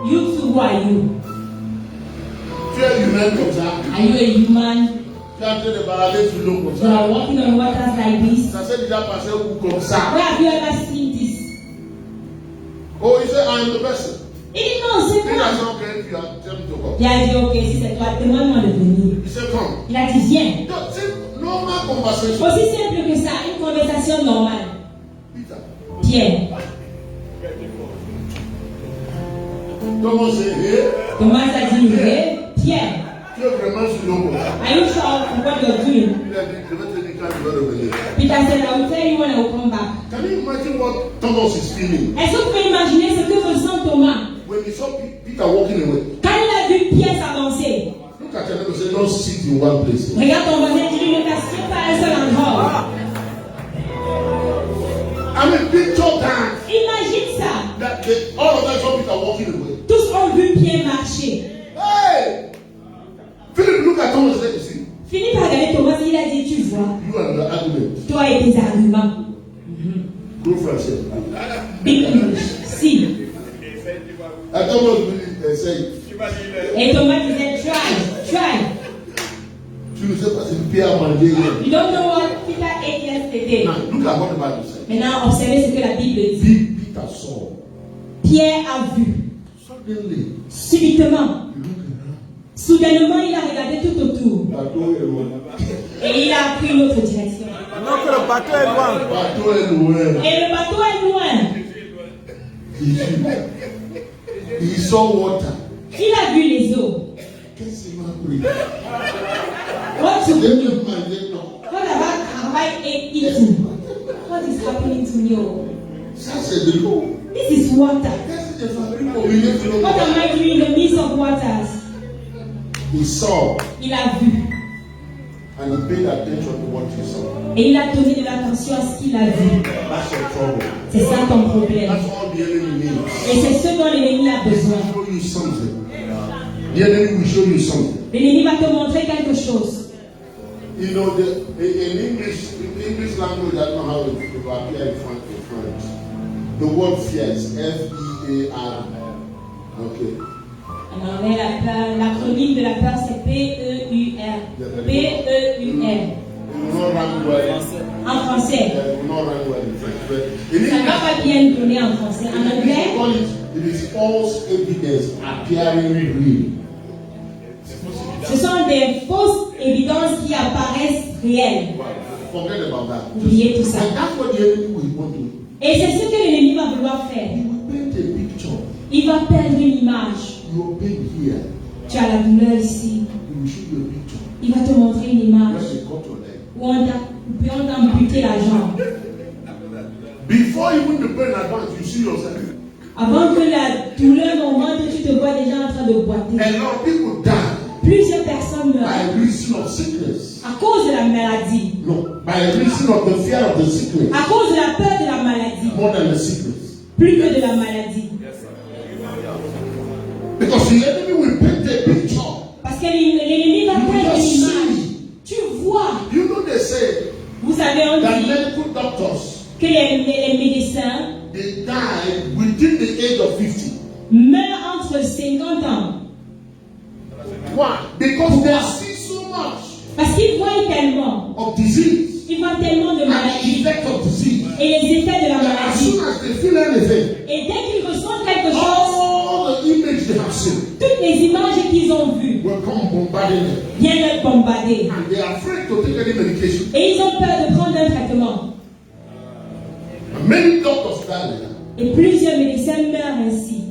You too, who are you? Are you a human? You are walking on waters like this? Where have you ever seen this? Oh, he said, I am the person. Il dit non, c'est He moi. does not care if you are tempted to come. Il a dit ok, si c'est toi, demande-moi de venir. He said, come. Il a dit viens. C'est normal conversation. Aussi simple que ça, une conversation normale. Peter. Pierre. Thomas said, hey, Thomas a dit, hé, Pierre, tu es vraiment sur l'eau. are you sure of what you're doing? Il a dit, je vais te dire quand tu vas revenir. Peter said, I will tell you when I will come back. Can you imagine what Thomas is feeling Est-ce que vous pouvez imaginer ce que ressent Thomas when he saw Peter walking away? quand il a vu Pierre s'avancer? Look at your neighbor and say, don't sit in one place. Regarde ton voisin et dis-lui, ne t'assieds pas à un seul endroit. I mean, picture that. Imagine ça. That all of them saw Peter walking away. Tous ont vu Pierre marcher. Hey! Philip, look at Thomas and say, you see, Philippe a regardé Thomas, il a dit, tu vois, you and the argument. toi et tes arguments. Go for yourself. Big English. Si. And Thomas really said, Et Thomas disait, try. tu ne sais pas si Pierre a mangé hier. You don't know what Peter ate yesterday. Now, look at what the Bible says. Maintenant, observez ce que la Bible dit. Peter saw. Pierre a vu. Suddenly, Subitement. he looked around. Soudainement, il a regardé tout autour. Bateau est loin. Et il a pris l'autre direction. Non, que le bateau est loin. Bateau est loin. Et le bateau est loin. He saw water. Il a vu les eaux. Qu'est-ce qu'il m'a pris? What What have I eaten? What is happening to me? Ça, c'est de l'eau. This is water. Qu'est-ce que tu fabriques au milieu de l'eau? What am I doing in the midst of waters? He saw Il a vu. and he paid attention to what he saw. Et il a donné de l'attention à ce qu'il a vu. That's your trouble. C'est ça ton problème. That's all the enemy needs. Et c'est ce dont l'ennemi a besoin. Show you something. The enemy will show you something. L'ennemi va te montrer quelque chose. You know, in English language, I don't know how it will appear in French. The word fear is F-E-A-R. Okay. En anglais, l'acronyme de la peur, c'est P-E-U-R. P-E-U-R. It will not run well. En français. It will not run well in French. But in Ça ne va English, pas bien donner en français. En anglais, it is false evidence appearing real. ce sont des fausses évidences qui apparaissent réelles. Forget about that. Oubliez tout ça. And that's what the enemy will want to. Et c'est ce que l'ennemi va vouloir faire. He will paint a picture. Il va perdre une image. You will paint here. Tu as la douleur ici. He will show you a picture. Il va te montrer une image When they cut your leg. où on t'a amputé la jambe. Before even the pain advance, you see yourself. Avant que la douleur augmente, tu te vois déjà en train de boiter. A lot of people die Plusieurs personnes meurent by reason of sickness. à cause de la maladie, No, by reason of the fear of the sickness. à cause de la peur de la maladie, More than the sickness. plus que de la maladie. Because the enemy will paint a picture. Parce que l'ennemi va peindre une image. Tu vois, You know they say vous savez, on that dit medical doctors, que les médecins they die within the age of 50. meurent entre 50 ans. Why? Because they see so much Parce qu'ils voient tellement, of disease ils voient tellement de and the maladies effect of disease. et les effets de la As maladie. soon as they feel anything, Et dès qu'ils ressentent quelque chose, all the image they have seen toutes les images qu'ils ont vues will come bombarding them. viennent leur bombarder. And they are afraid to take any medication. Et ils ont peur de prendre un traitement. And many doctors die like that. Et plusieurs médecins meurent ainsi.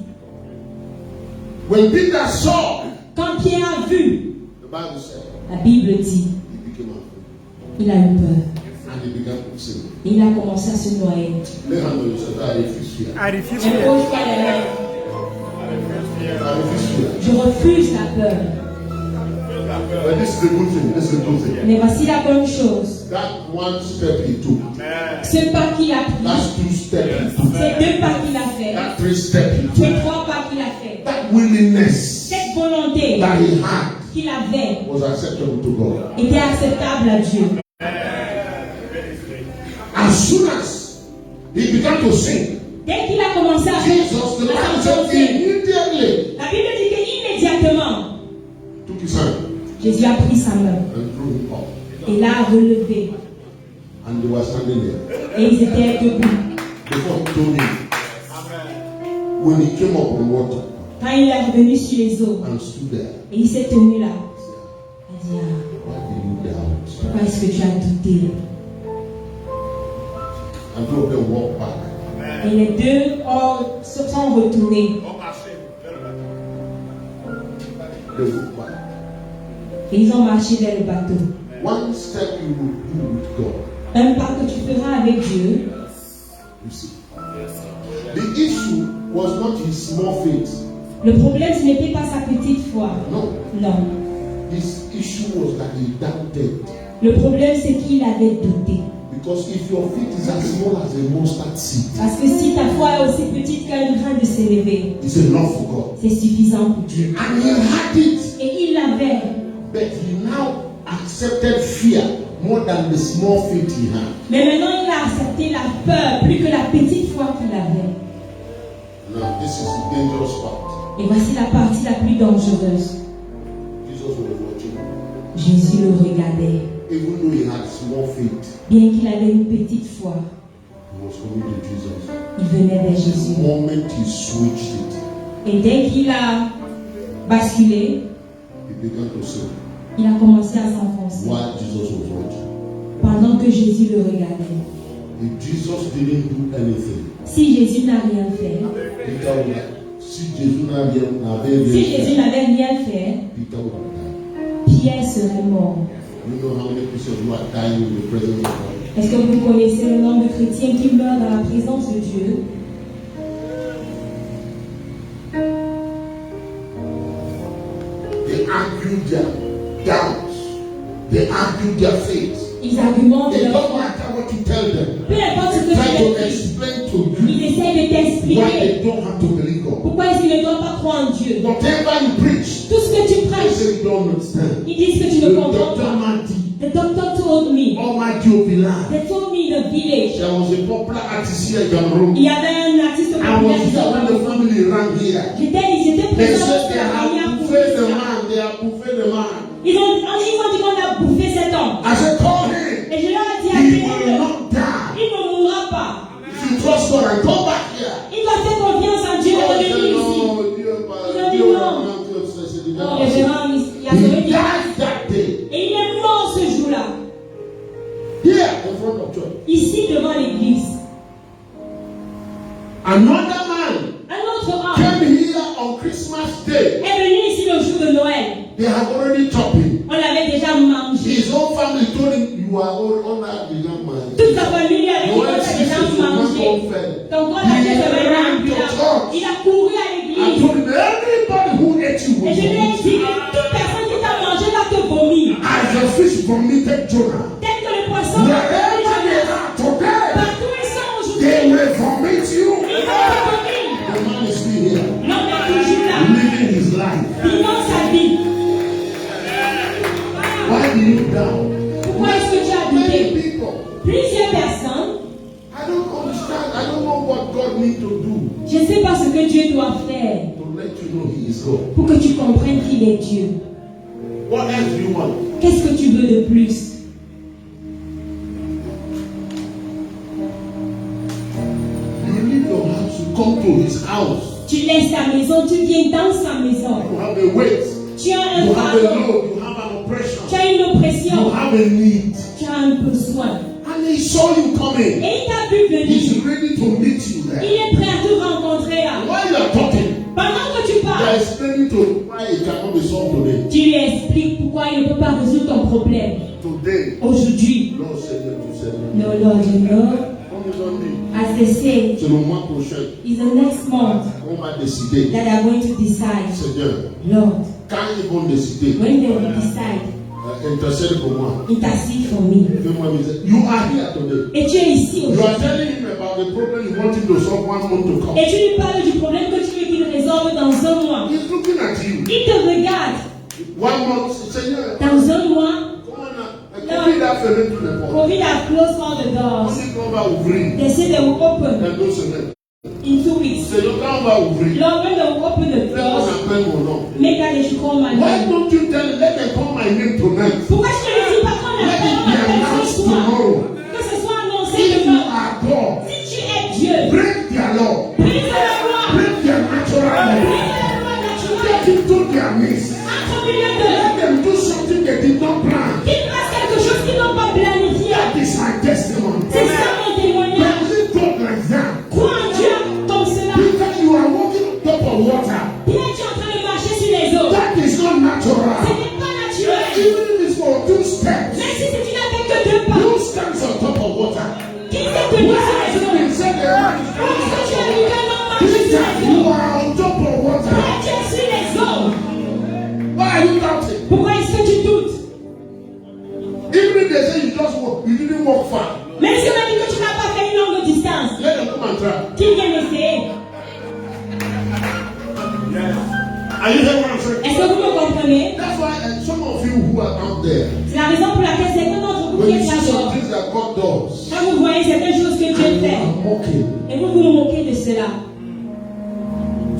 When Peter saw, Quand Pierre a vu, the Bible said, la Bible dit, he became afraid. il a eu peur. And he began to sin. Et il a commencé à se noyer. Lay hand on yourself. I refuse fear. I refuse Je fear. pose pas les mains. I refuse fear. Je refuse la peur. But this is a good thing. This is a good thing. Mais voici la bonne chose. That one step he took. Ce pas qu'il a pris, That's two steps he took. ces deux pas qu'il a fait, That three steps he ces took. trois pas qu'il a fait, That willingness cette volonté that he had qu'il avait was acceptable to God. était acceptable à Dieu. As soon as he began to sing, Dès qu'il a commencé à faire Jesus, the Bible à said, chanter, immediately la Bible dit qu'immédiatement, took his hand Jésus a pris sa main and drew him up. et l'a relevé. And they were standing there. Et ils étaient debout. Before he told him, when he came up on water Quand il est revenu sur les eaux, and stood there, et il s'est tenu là, il a dit, why did you doubt? pourquoi est-ce que tu as douté? And two of them walked back. Et les deux sont retournés. Et ils ont marché vers le bateau. One step you will do with God. Un pas que tu feras avec Dieu. You see. The issue was not his small faith. Le problème, ce n'était pas sa petite foi. No. Non. His issue was that he doubted. Le problème, c'est qu'il avait douté. Because if your faith is as small as a mustard seed, Parce que si ta foi est aussi petite qu'un grain de sénévé, it's enough for God. c'est suffisant pour Dieu. And he had it, Et il l'avait. but he now accepted fear more than the small faith he had. Mais maintenant, il a accepté la peur plus que la petite foi qu'il avait. Now, this is the dangerous part. Et voici la partie la plus dangereuse. Jesus was watching. Jésus le regardait. Even though he had small faith, Bien qu'il avait une petite foi, he was coming to Jesus. il venait vers Jésus. The moment he switched it, Et dès qu'il a basculé, he began to say, il a commencé à s'enfoncer. while Jesus was watching. Pendant que Jésus le regardait. If Jesus didn't do anything, Si Jésus n'a rien fait, Peter would have, si Jésus n'avait si rien Jésus fait, n'avait rien fait, Peter would have died. Pierre serait mort. You know how many Christians who are dying in the presence of God? Est-ce que vous connaissez le nombre de chrétiens qui meurent dans la présence de Dieu? They argued their doubts. They argued their faith. Ils argumentent It leur don't foi. matter what you tell them. Peu importe ce que Try tu to leur dis, explain to you ils essaient de why t'expliquer they don't have to believe God. pourquoi est-ce qu'ils ne doivent pas croire en Dieu. Whatever you preach, Tout ce que tu they prêches, say you don't understand. ils disent que tu The ne comprends doctor pas. Mati, The doctor told me. Almighty Obilan. They told me in the village. There was a popular artist here in Cameroon. Il y avait un artiste I populaire was qui here when the family ran here. Ils étaient They présents said dans they la have première buffet the position. man. They have buffet the man. Ils ont dit qu'on a bouffé cet homme. I said, call him. Et je leur ai dit à He will Pierre, not die. il ne mourra pas. If you trust God and come back here. Il doit faire confiance en Dieu et Oh, he revenir said, ici. no, Il a révérend, il a He sauvé died that day. Et il est mort ce jour-là. Here in front of church. Ici devant l'église. Another man Un autre homme came here on Christmas Day. est venu ici le jour de Noël. They have already chopped him. On l'avait déjà mangé. His whole family told him, you are all on that young man. Toute sa famille lui avait dit qu'on Noël a déjà sisters will not mangé. go fed. Donc on a fait ce il a couru à I l'église. told him, everybody who ate you Et will je lui ai vomit. dit que toute personne qui t'a mangé va te vomir. As the fish vomited Jonah. Tel que le poisson Wherever they are today, partout ils sont aujourd'hui. they will vomit you. Ils vont te vomir. The man is still here, L'homme est toujours là. living his life. Vivant sa vie. Why do you doubt? Pourquoi est-ce que tu as Many douté? people, Plusieurs personnes, I don't understand. I don't know what God needs to do je ne sais pas ce que Dieu doit faire to let you know He is God. pour que tu comprennes qu'il est Dieu. What else do you want? Qu'est-ce que tu veux de plus? You leave your house, you come to His house. Tu laisses ta maison, tu viens dans sa maison. You have a weight, Tu as un you have a fardeau, load, you have an oppression, tu as une you oppression, have a need. tu as un besoin. And He saw you coming. Et il t'a vu venir. He's ready to meet you Il there. est prêt à te rencontrer là. While you are talking, Pendant que tu they are parles, explaining to why it cannot be solved today. tu lui expliques pourquoi il ne peut pas résoudre ton problème. Today, Aujourd'hui, Lord said that you said. no Lord, you know, On est donné. as they say, C'est le mois prochain. is the next month On va décider. that are going to decide. Seigneur, Lord, quand ils vont décider, when they will decide, intercède pour moi. intercede for me. Fais-moi misère. You are here today. Et tu es ici You are aujourd'hui. telling him about the problem you want him to solve 1 month to come. Et tu lui parles du problème que tu veux qu'il résolve dans un mois. He's looking at you. Il te regarde 1 month, Seigneur, dans un mois. comment on a Covid a fermé toutes les portes. COVID has closed all the On doors. dit qu'on va ouvrir They say they will open dans 2 semaines. in 2 weeks. Seigneur, quand on va ouvrir, Lord, when they will open the on doors, appelle mon nom. make that they should call my Why name. don't you tell him, let them call my name tonight? Pourquoi je ne lui dis pas qu'on Let it be appelle announced ce soir? tomorrow. Que ce soit annoncé If you demain. are God, Si tu es Dieu, break their law. brise la loi. Break their natural law. Brise la loi naturelle. Get into their midst. Entre au milieu d'eux. Let them do something they did not plan. Qu'ils fassent quelque chose qu'ils n'ont pas planifié. That is my testimony. C'est ça mon témoignage. Believe God like that. Crois en Dieu comme cela. Because you are walking on top of water. Pierre, tu es en train de marcher sur les eaux. That is not Ce natural. n'est pas naturel. If monter Why sur has les it eaux? been said the man is Parce que tu as coming? vu qu'un homme marche This sur time les you eaux. are on top of water. Toi, tu es sur les eaux. Why are you doubting? Pourquoi est-ce que tu doutes? Even if they say you just walk, you didn't walk far. Même si on a dit que tu n'as pas fait une longue distance, Let them come and try. qu'il vienne essayer. Are you hearing what I'm saying? Est-ce que vous me comprenez? That's why some of you who are out there, C'est la raison pour laquelle certains d'entre vous when qui you êtes see some là-bas, things that God does, quand vous voyez certaines choses que Dieu and you fait, are mocking. et vous vous moquez de cela.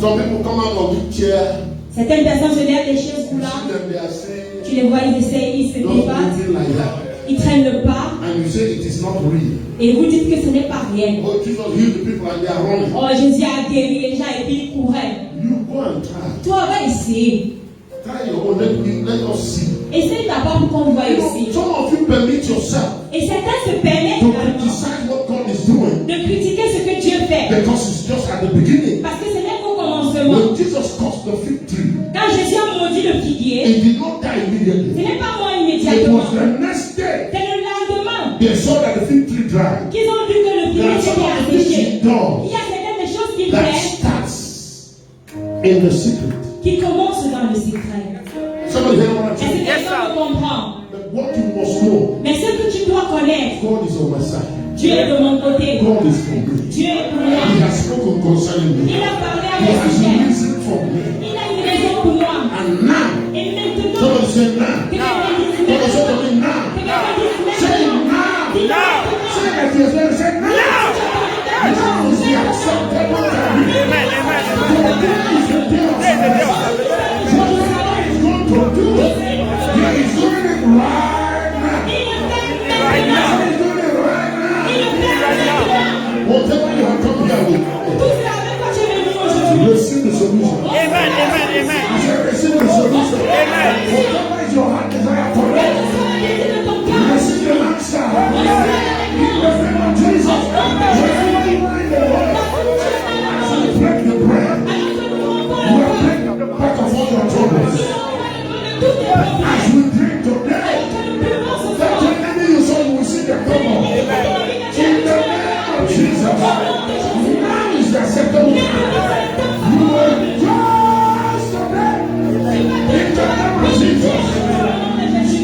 Some people come out of the chair, Certaines personnes se lèvent des chaises you roulantes, see them, they are saying, tu les vois, ils essayent, ils se don't débattent, moving like that. ils traînent le pas, And you say it is not real. et vous dites que ce n'est pas réel. Oh, Jesus healed the people and they are running. Oh, Jésus a guéri les gens et puis ils couraient. You go and try. Toi, va essayer. Try your own. Let us see. Essaye d'abord pour qu'on voit You know, aussi. some of you permit yourself Et certains se permettent to également criticize what God is doing de critiquer ce que Dieu fait. because it's just at the beginning. Parce que ce n'est qu'au commencement. When Jesus cursed the fig tree, Quand Jésus a maudit le figuier, he did not die ce immediately. n'est pas moi It immédiatement. was the next day C'est le lendemain they saw that the fig tree dried. qu'ils ont vu que le There figuier are some s'était of the things asséché. he does Il y a certaines choses qu'il that fait starts in the secret. qui commencent dans le secret. Somebody hear what I'm Est-ce saying? que quelqu'un me comprend? But what you must know, Mais ce que tu dois connaître, God is on my side. Dieu est de mon côté. God is for me. Dieu est pour He moi. has spoken concerning me. Il a parlé à He mon has sujet. reasoned for me. Il a une raison pour moi. And now, Et maintenant, somebody say now. que quelqu'un dise Somebody say to maintenant. me now. Que quelqu'un dise Say maintenant. Dis now. maintenant. Say that you're going to say now. Now is the acceptable time. Amen, amen, amen. Today is the day of salvation. What God is going to do, He is doing it right now. Right now. He is doing it right now. Right now. Whatever you have come here with, Tout cela avec quoi tu es venu aujourd'hui. receive the solution. Amen, amen, amen. I said, receive the solution. Amen. Whatever is your heart desire for Que it, ce soit la vérité de ton cœur. receive the answer. In the name of Jesus. Wherever you are in the world, as we break the bread, we are breaking the back of all your troubles. As we drink today, that the enemy you saw, you will see the trouble. In the name of Jesus. Now is the acceptable time. You will rejoice today. In the name of Jesus.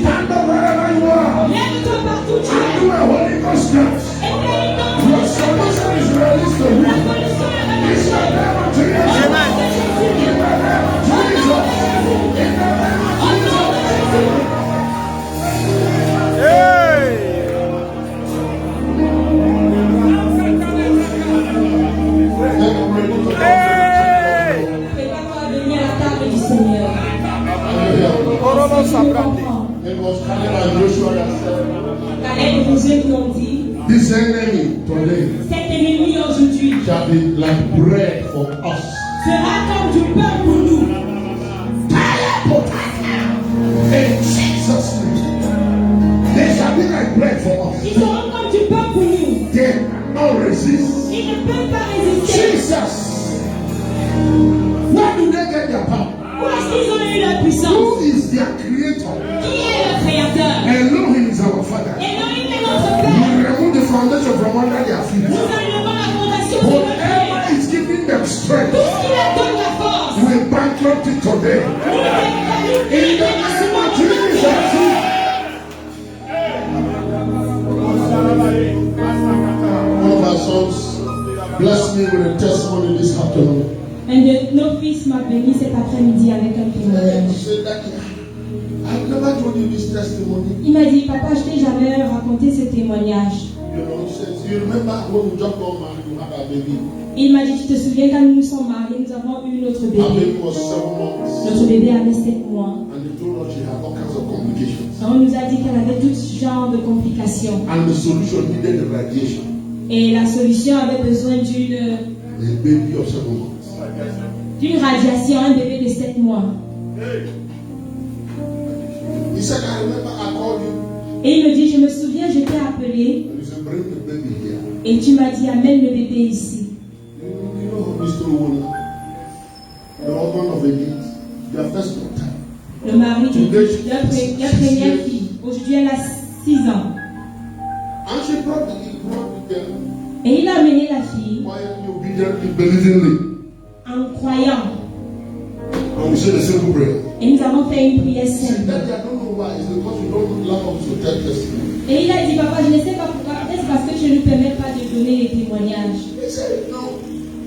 Stand up wherever you are. And do a Holy Ghost dance. Your solution is released to you. It's the name of Jesus. In the name of Jesus. In the name of Jesus. Hey! Hey! Prépare-toi à venir à la table du Seigneur. Orobo Sabrandi. It was Caleb and Joshua that said, Caleb et Josué qui ont dit, this enemy today cet ennemi aujourd'hui shall be like bread for us. sera comme du pain pour nous. In Jesus' name. They shall be like bread for us. Ils seront comme du pain pour nous. They cannot resist. Ils ne peuvent pas résister. Jesus. Where do they get their power? Où est-ce qu'ils ont eu la puissance? Who is their creator? Qui est le Créateur? Elohim is our Father. Elohim est notre Père. We remove the foundation from under their Nous feet. enlevons la fondation de notre Whatever Père. is giving them strength, Tout ce qui leur donne la force. we bankrupt it today. Nous le In the name of Jesus. One of our sons blessed me with a testimony this afternoon. Un de nos fils m'a béni cet après-midi avec un He témoignage. said, Daddy, I've never told you this testimony. Il m'a dit, papa, je t'ai jamais raconté ce témoignage. You know, he says, you remember when we just got married, you had a baby. Il m'a dit, tu te souviens quand nous nous sommes mariés, nous avons eu notre Our bébé. baby was 7 months. Notre bébé avait 7 mois. And they told us she had all kinds of complications. On nous a dit qu'elle avait tout genre de complications. And the solution needed the radiation. Et la solution avait besoin d'une A baby of 7 months. radiation, un bébé de 7 mois. He said, I remember I called you. Et il me dit, je me souviens, je t'ai appelé And he said, bring the baby here. et tu m'as dit, amène le bébé ici. You know Mr. Wona, the husband of a youth, their first daughter. Le mari de la première fille. Aujourd'hui, elle a 6 ans. And she brought the believingly. en croyant. And we say the simple prayer. Et nous avons fait une prière Say, simple. Daddy, I don't know why. It's because you don't allow us to tell testimony. Et il a dit, papa, je ne sais pas pourquoi. Peut-être parce que tu ne nous permets pas de donner les témoignages. He said, no,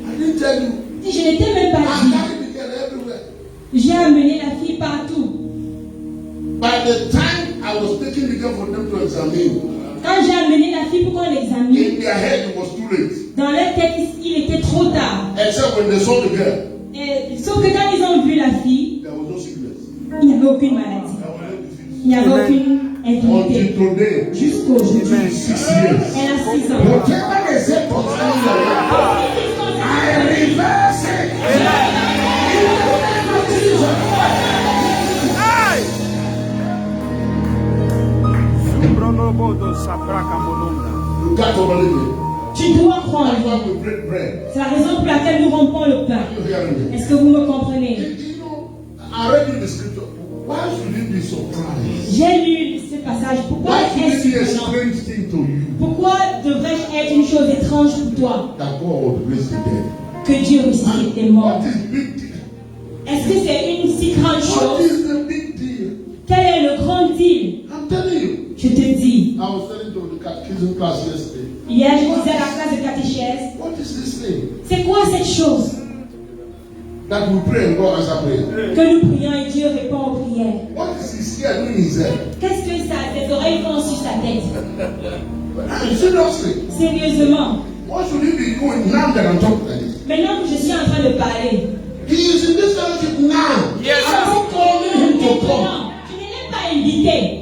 I didn't tell you. Et je ne t'ai même pas I dit. carried the girl everywhere. J'ai amené la fille partout. By the time I was taking the girl for them to examine, Quand j'ai amené la fille pour qu'on l'examine, in their head it was too late. dans leur tête, il était trop tard. Except when they saw the girl, Sauf que quand ils ont vu la fille, there was no sickness. il n'y avait aucune maladie. There was no disease. Il n'y avait aucune infirmité. Until today, Jusqu'au jour. 6 years. Elle a 6 ans. Whatever they say concerning your life, I reverse it. In the name of Jesus. You got to believe me. Tu dois croire. That's why we break bread. C'est la raison pour laquelle nous rompons le pain. You hearing me? Est-ce que vous me comprenez? You know, I read in the scripture. Why should you be surprised? J'ai lu ce passage. Pourquoi Why should est-ce it be a surprenant? strange thing to you Pourquoi devrais-je être une chose étrange pour toi that God would raise the dead? que Dieu ressuscite des morts? What is big deal? Est-ce que c'est une si grande What chose? is the big deal? Quel est le grand deal? I'm telling you. Je te dis. I was telling to the catechism class yesterday. Hier, je disais à la classe de catéchèse, What is this thing c'est quoi cette chose that we pray and God answer prayer? que nous prions et Dieu répond aux prières? What is his ear doing in his head? Qu'est-ce que ça, ses oreilles font sur sa tête? Seriously, Sérieusement, what should he be doing now that I'm talking like this? maintenant que je suis en train de parler, He is in this fellowship now. Yes, I'm not calling him to come. maintenant, je ne l'ai pas invité.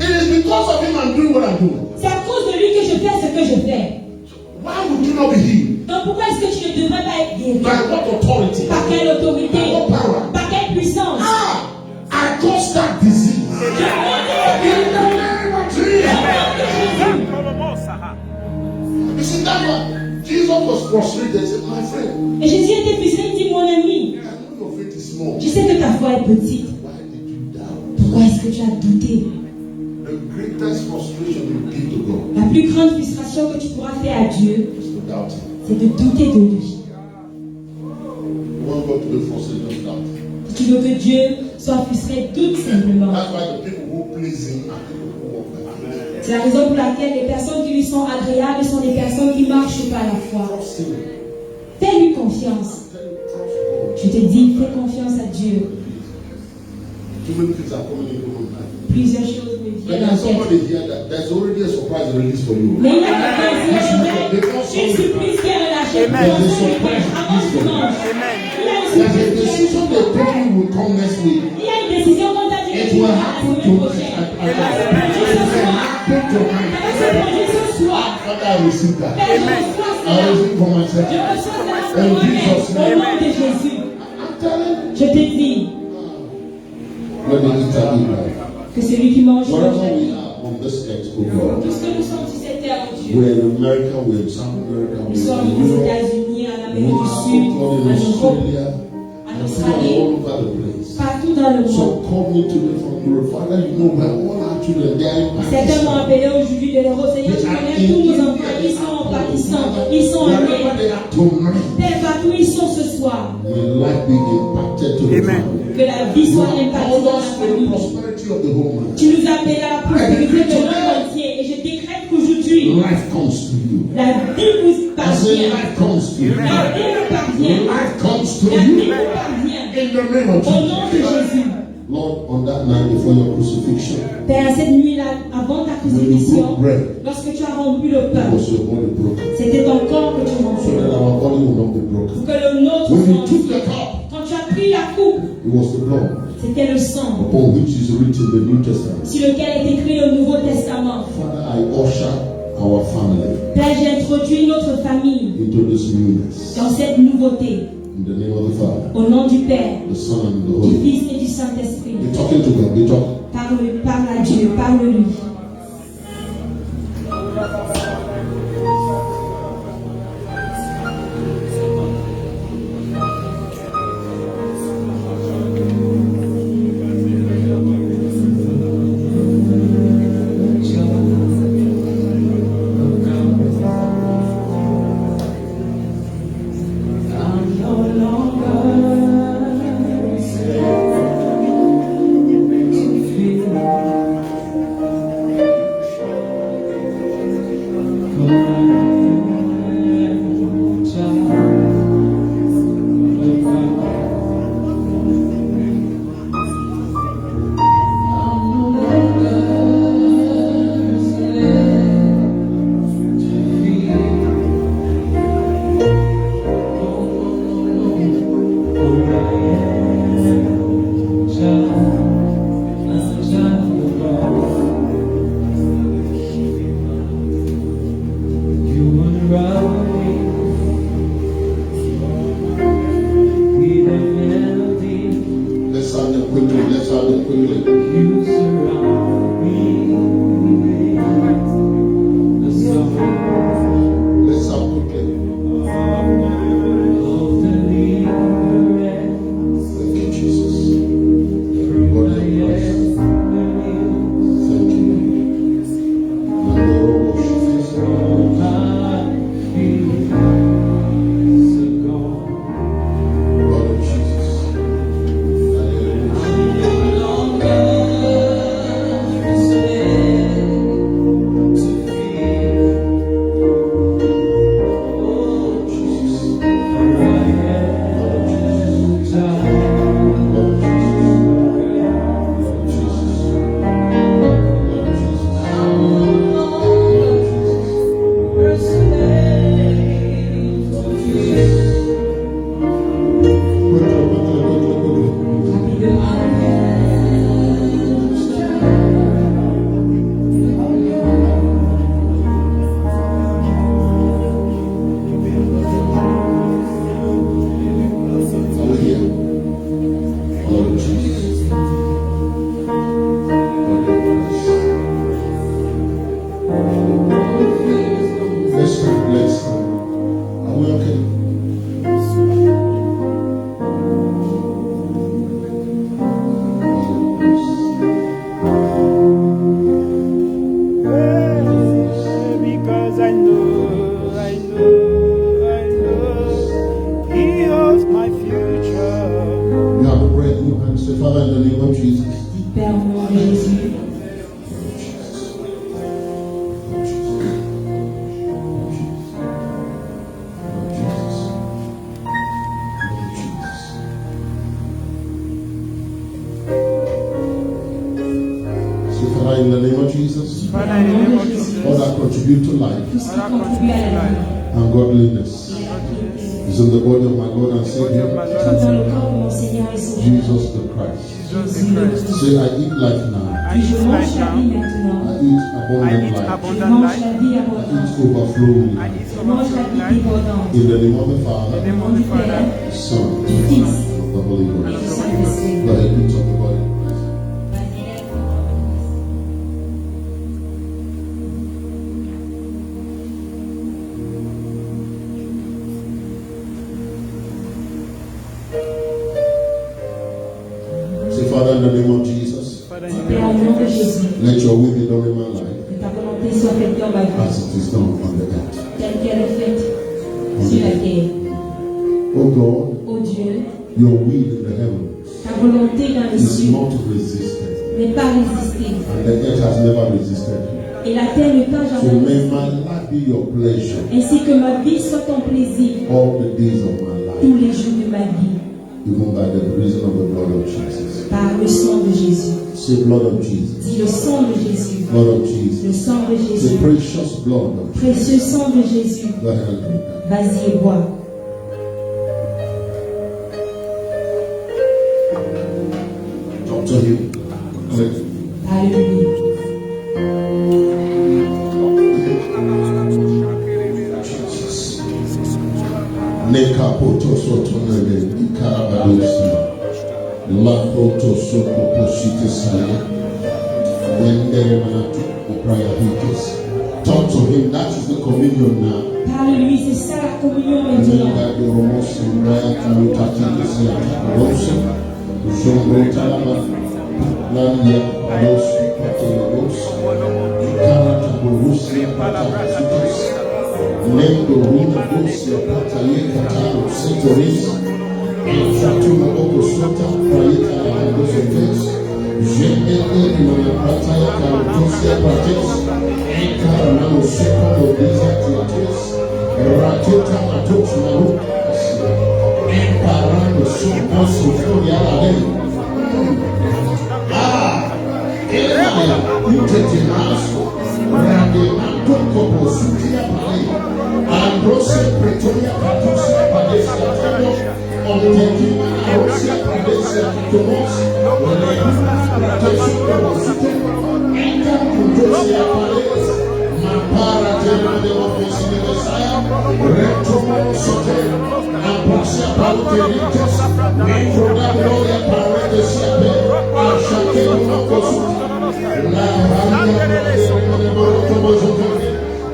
It is because of him I'm doing what I'm doing. C'est à cause de lui que je fais ce que je fais. Why would you not be healed? Donc pourquoi est-ce que tu ne devrais pas être guéri? By what authority? Par quelle autorité? By what power? Par quelle puissance? Ah, I cause that disease. Je In the name of Jesus. You see that one? Jesus was frustrated. He said, my friend, Et Jésus était frustré, il dit, mon ami, I know your faith is small. je sais que ta foi est petite. Why did you doubt? Pourquoi est-ce que tu as douté? The greatest frustration you give to God La plus grande frustration que tu pourras faire à Dieu, is to doubt him. c'est de douter de lui. You want God to be frustrated, don't doubt him. Si tu veux que Dieu soit frustré, doute simplement. That's why the people who please him are people who walk by faith. C'est la raison pour laquelle les personnes qui lui sont agréables sont des personnes qui marchent par la foi. Trust him. Fais-lui confiance. Tell him, trust God. Je te dis, fais confiance à Dieu. Too many things are coming into my life. Plusieurs choses me When viennent en there's tête. somebody here that there's already a surprise release for you. Mais il y a quelqu'un ici, une surprise qui est relâchée. Amen. Avant ce dimanche. Il y a une There's a surprise. decision they take will come next week. Il y a une décision qu'on t'a dit que It tu will vas la happen semaine tonight. prochaine. It Ça va se produire ce will soir. happen tonight. Ça va se produire ce soir. Father, I receive that. Père, je reçois I cela. receive for Je myself. reçois cela pour moi-même. Au nom de Jésus. I'm telling you. Je te dis Let me tell you that. que celui qui mange Wherever mange. we are on this earth, oh God, Tout ce que nous sommes sur cette terre, mon Dieu. we're in America, we're in South America, Nous we're sommes in aux Europe, États-Unis, en we're Amérique du Sud, in en Europe, Australia, en and Australie, all over the place. partout dans le monde. So call me today from Europe. Father, you know where all our children they are in Certains m'ont Pakistan. appelé aujourd'hui de l'Europe. Seigneur, tu connais tous nos enfants. Ils sont en Pakistan, ils sont en Wherever Inde. they are tonight, Père, partout ils sont ce soir. may life be impacted to the Amen. family. Que la vie You soit have impactée called dans la us to the famille. prosperity of the home. Tu nous appelles à la prospérité de monde entier. Et je décrète qu'aujourd'hui, Life comes to you. la vie vous I say parvient. life comes to you. La vie nous parvient. Life comes to La vie you. nous parvient. In the name of Au nom de Jesus. Jésus. Lord, on that night before your crucifixion, Père, cette nuit-là, avant ta when you crucifixion, broke bread, lorsque tu as rompu le it pain, was your body broken. c'était ton corps que tu So rompais. that our body will not be broken. Pour que le nôtre When you soit took the entier. cup, Quand tu as pris la coupe, it was the blood c'était le sang upon which is written the New Testament. sur lequel est écrit le Nouveau Testament. Father, I usher our family Père, j'ai introduit notre famille into this newness. dans cette nouveauté. In the name of the Father, Au nom du Père, the Son, and the du Holy. Fils et du Saint-Esprit. Be talking to God. Be talking. Parle à Dieu, parle-lui. Father, in the name of Jesus, Father, in the name of Jesus, all that contribute to life Tout ce qui contribue à la vie and godliness et à la piété. is in the body of my Lord and Savior, Tout dans le corps de mon Seigneur et Sauveur. Jesus the Christ. Jesus the Christ. Say, I eat life now. I Je eat mange life la vie now. maintenant. I eat I abundant eat life. Je abundant mange life. la vie I abondante. eat overflowing I life. eat Je mange la overflowing vie life. débordante. In the name of the In the Father, name of the Father, the Son, Du Fils and the Holy et du Ghost. Saint-Esprit. Go ahead, eat of the body. Say, Father, in the name of Jesus, Father, in the Père, name au of nom de Jesus, Jésus, let your will be done in my life que ta volonté soit faite dans ma vie, as it is done on the earth. telle qu'elle est faite sur la terre. Oh God, Ô Dieu, your will in the heavens ta volonté dans les is cieux not resisted, n'est pas résistée. and the earth has never resisted. Et la terre ne t'a So jamais may résisté. my life be your pleasure Ainsi que ma vie soit ton plaisir all the days of my life, tous les jours de ma vie, even by the reason of the blood of Jesus. par le sang de Jésus. Say, blood of Jesus, Dis le sang de Jésus. blood of Le Jesus, sang de the Jésus. precious blood of Jesus. Précieux sang de Jésus. Go ahead and drink that. Vas-y et bois. Talk to him. Click. Alléluia. Jesus. Neka poto soto nele ikarabadosi. La poto soto posite saya. Endere manatu upraya hitis. Talk to him. That is the communion now. Parle-lui, c'est ça la communion maintenant. Nenga de romosi mraya kamutati kisia rosi. Zongo talaba. Nanya rosi patele rosi. Karata borusi patele hitis. Lendo runa dosi pataye katalo setoris. Fatuma oko sota prayeta ando sotes. Jendele mana pataya karotosia pates. Ekara nano seko odiza tiates. Raketa matos maru. Emparando sopa sofori alade. Emaya utete maso. Rade antoko posutia pale. Ambrose pretoria patusia padesia tamo. Omtekima arosia padesia tomos. Pratesu posute. Enka kutosia pale. Mampara tema de ofisi de Messiah. Retromo sote. Ambrasia pauterites. Metro da gloria parete siape. Ashake unokosu. La rania de morotomo sote.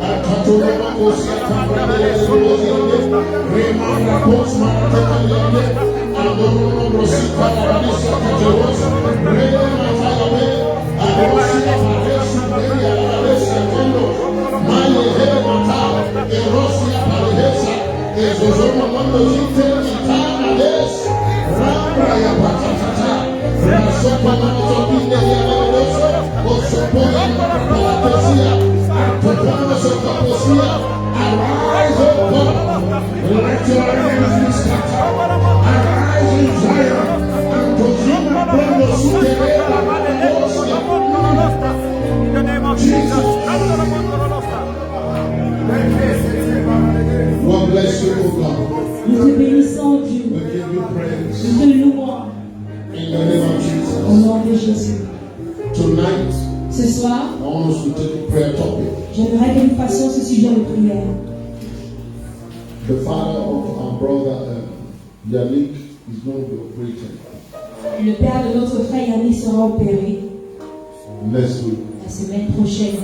Atatomo makosia kambrade de mozinde. Remanda posma tekalende. Adono brosita paradisia kateros. Rede matalabe. Arosia paresu media paresia kendo. Male hele mata. Erosia parehesa. Ezozoma mando zite itana des. Rambra ya patatata. Rasopa manotokinde ya menedoso. Osopoya palatesia. Antopona sokaposia. Arise, O God. Let your enemies be scattered. Arise in Zion. Antozima bondo suterera. Osia. in the name of Jesus. God bless you, O God. Nous te bénissons, Dieu. We give you praise. Nous te louons In the name of au Jesus. nom de Jésus. Tonight, Ce soir, I want us to take a prayer topic. j'aimerais que nous fassions ce sujet de prière. The father of our brother Yannick is going to be operated Le père de notre frère Yannick sera opéré next week. la semaine prochaine,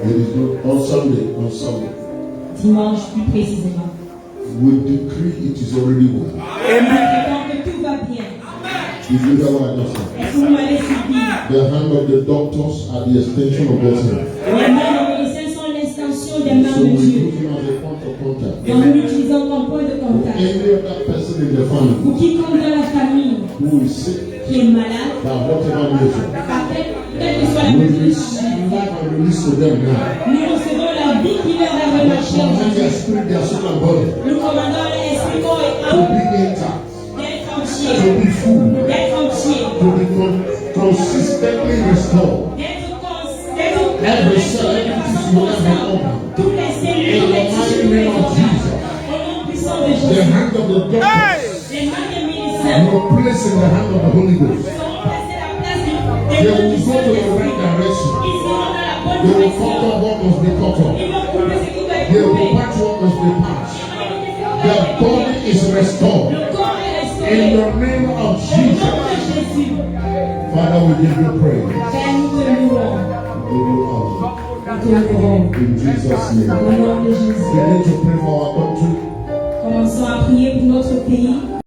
It is good on Sunday. On Sunday, dimanche plus précisément. we decree it is already well. Donc que tout va bien. If you hear what I just said, Est-ce que vous m'avez suivi? the hand of the doctors are the extension of God's hand. Les mains des médecins sont l'extension des mains So de we Dieu. use him as a point of contact. Donc nous l'utilisons comme point de contact. Any other person in the family Pour quiconque dans la famille who is sick, qui est malade, by whatever nature, quelle que soit la we mesure de receive maladie, life and release to them now. nous recevons la vie qui leur est We relâchée. command their spirit, their soul, and body Nous commandons l'esprit corps et to âme be intact, d'être to entier, be full, d'être entier, to be consistently restored. will place in the hand of the Holy Ghost. seront placés à la place They des will go to the Saint-Esprit. right direction. Ils seront dans la bonne They will direction. cut off what must be cut off. Ils vont couper ce qui doit être They will coupé. patch what must be patched. Ils vont éliminer ce qui doit Their être éliminé. body is restored. Le corps est In restauré. the name of Au nom Jesus. de Jésus. Father, we give you praise. Père, nous te louons. We give you honor. Nous te louons. In Jesus' name. Au nom de Jésus. Begin to pray for our country. Commençons à prier pour notre pays.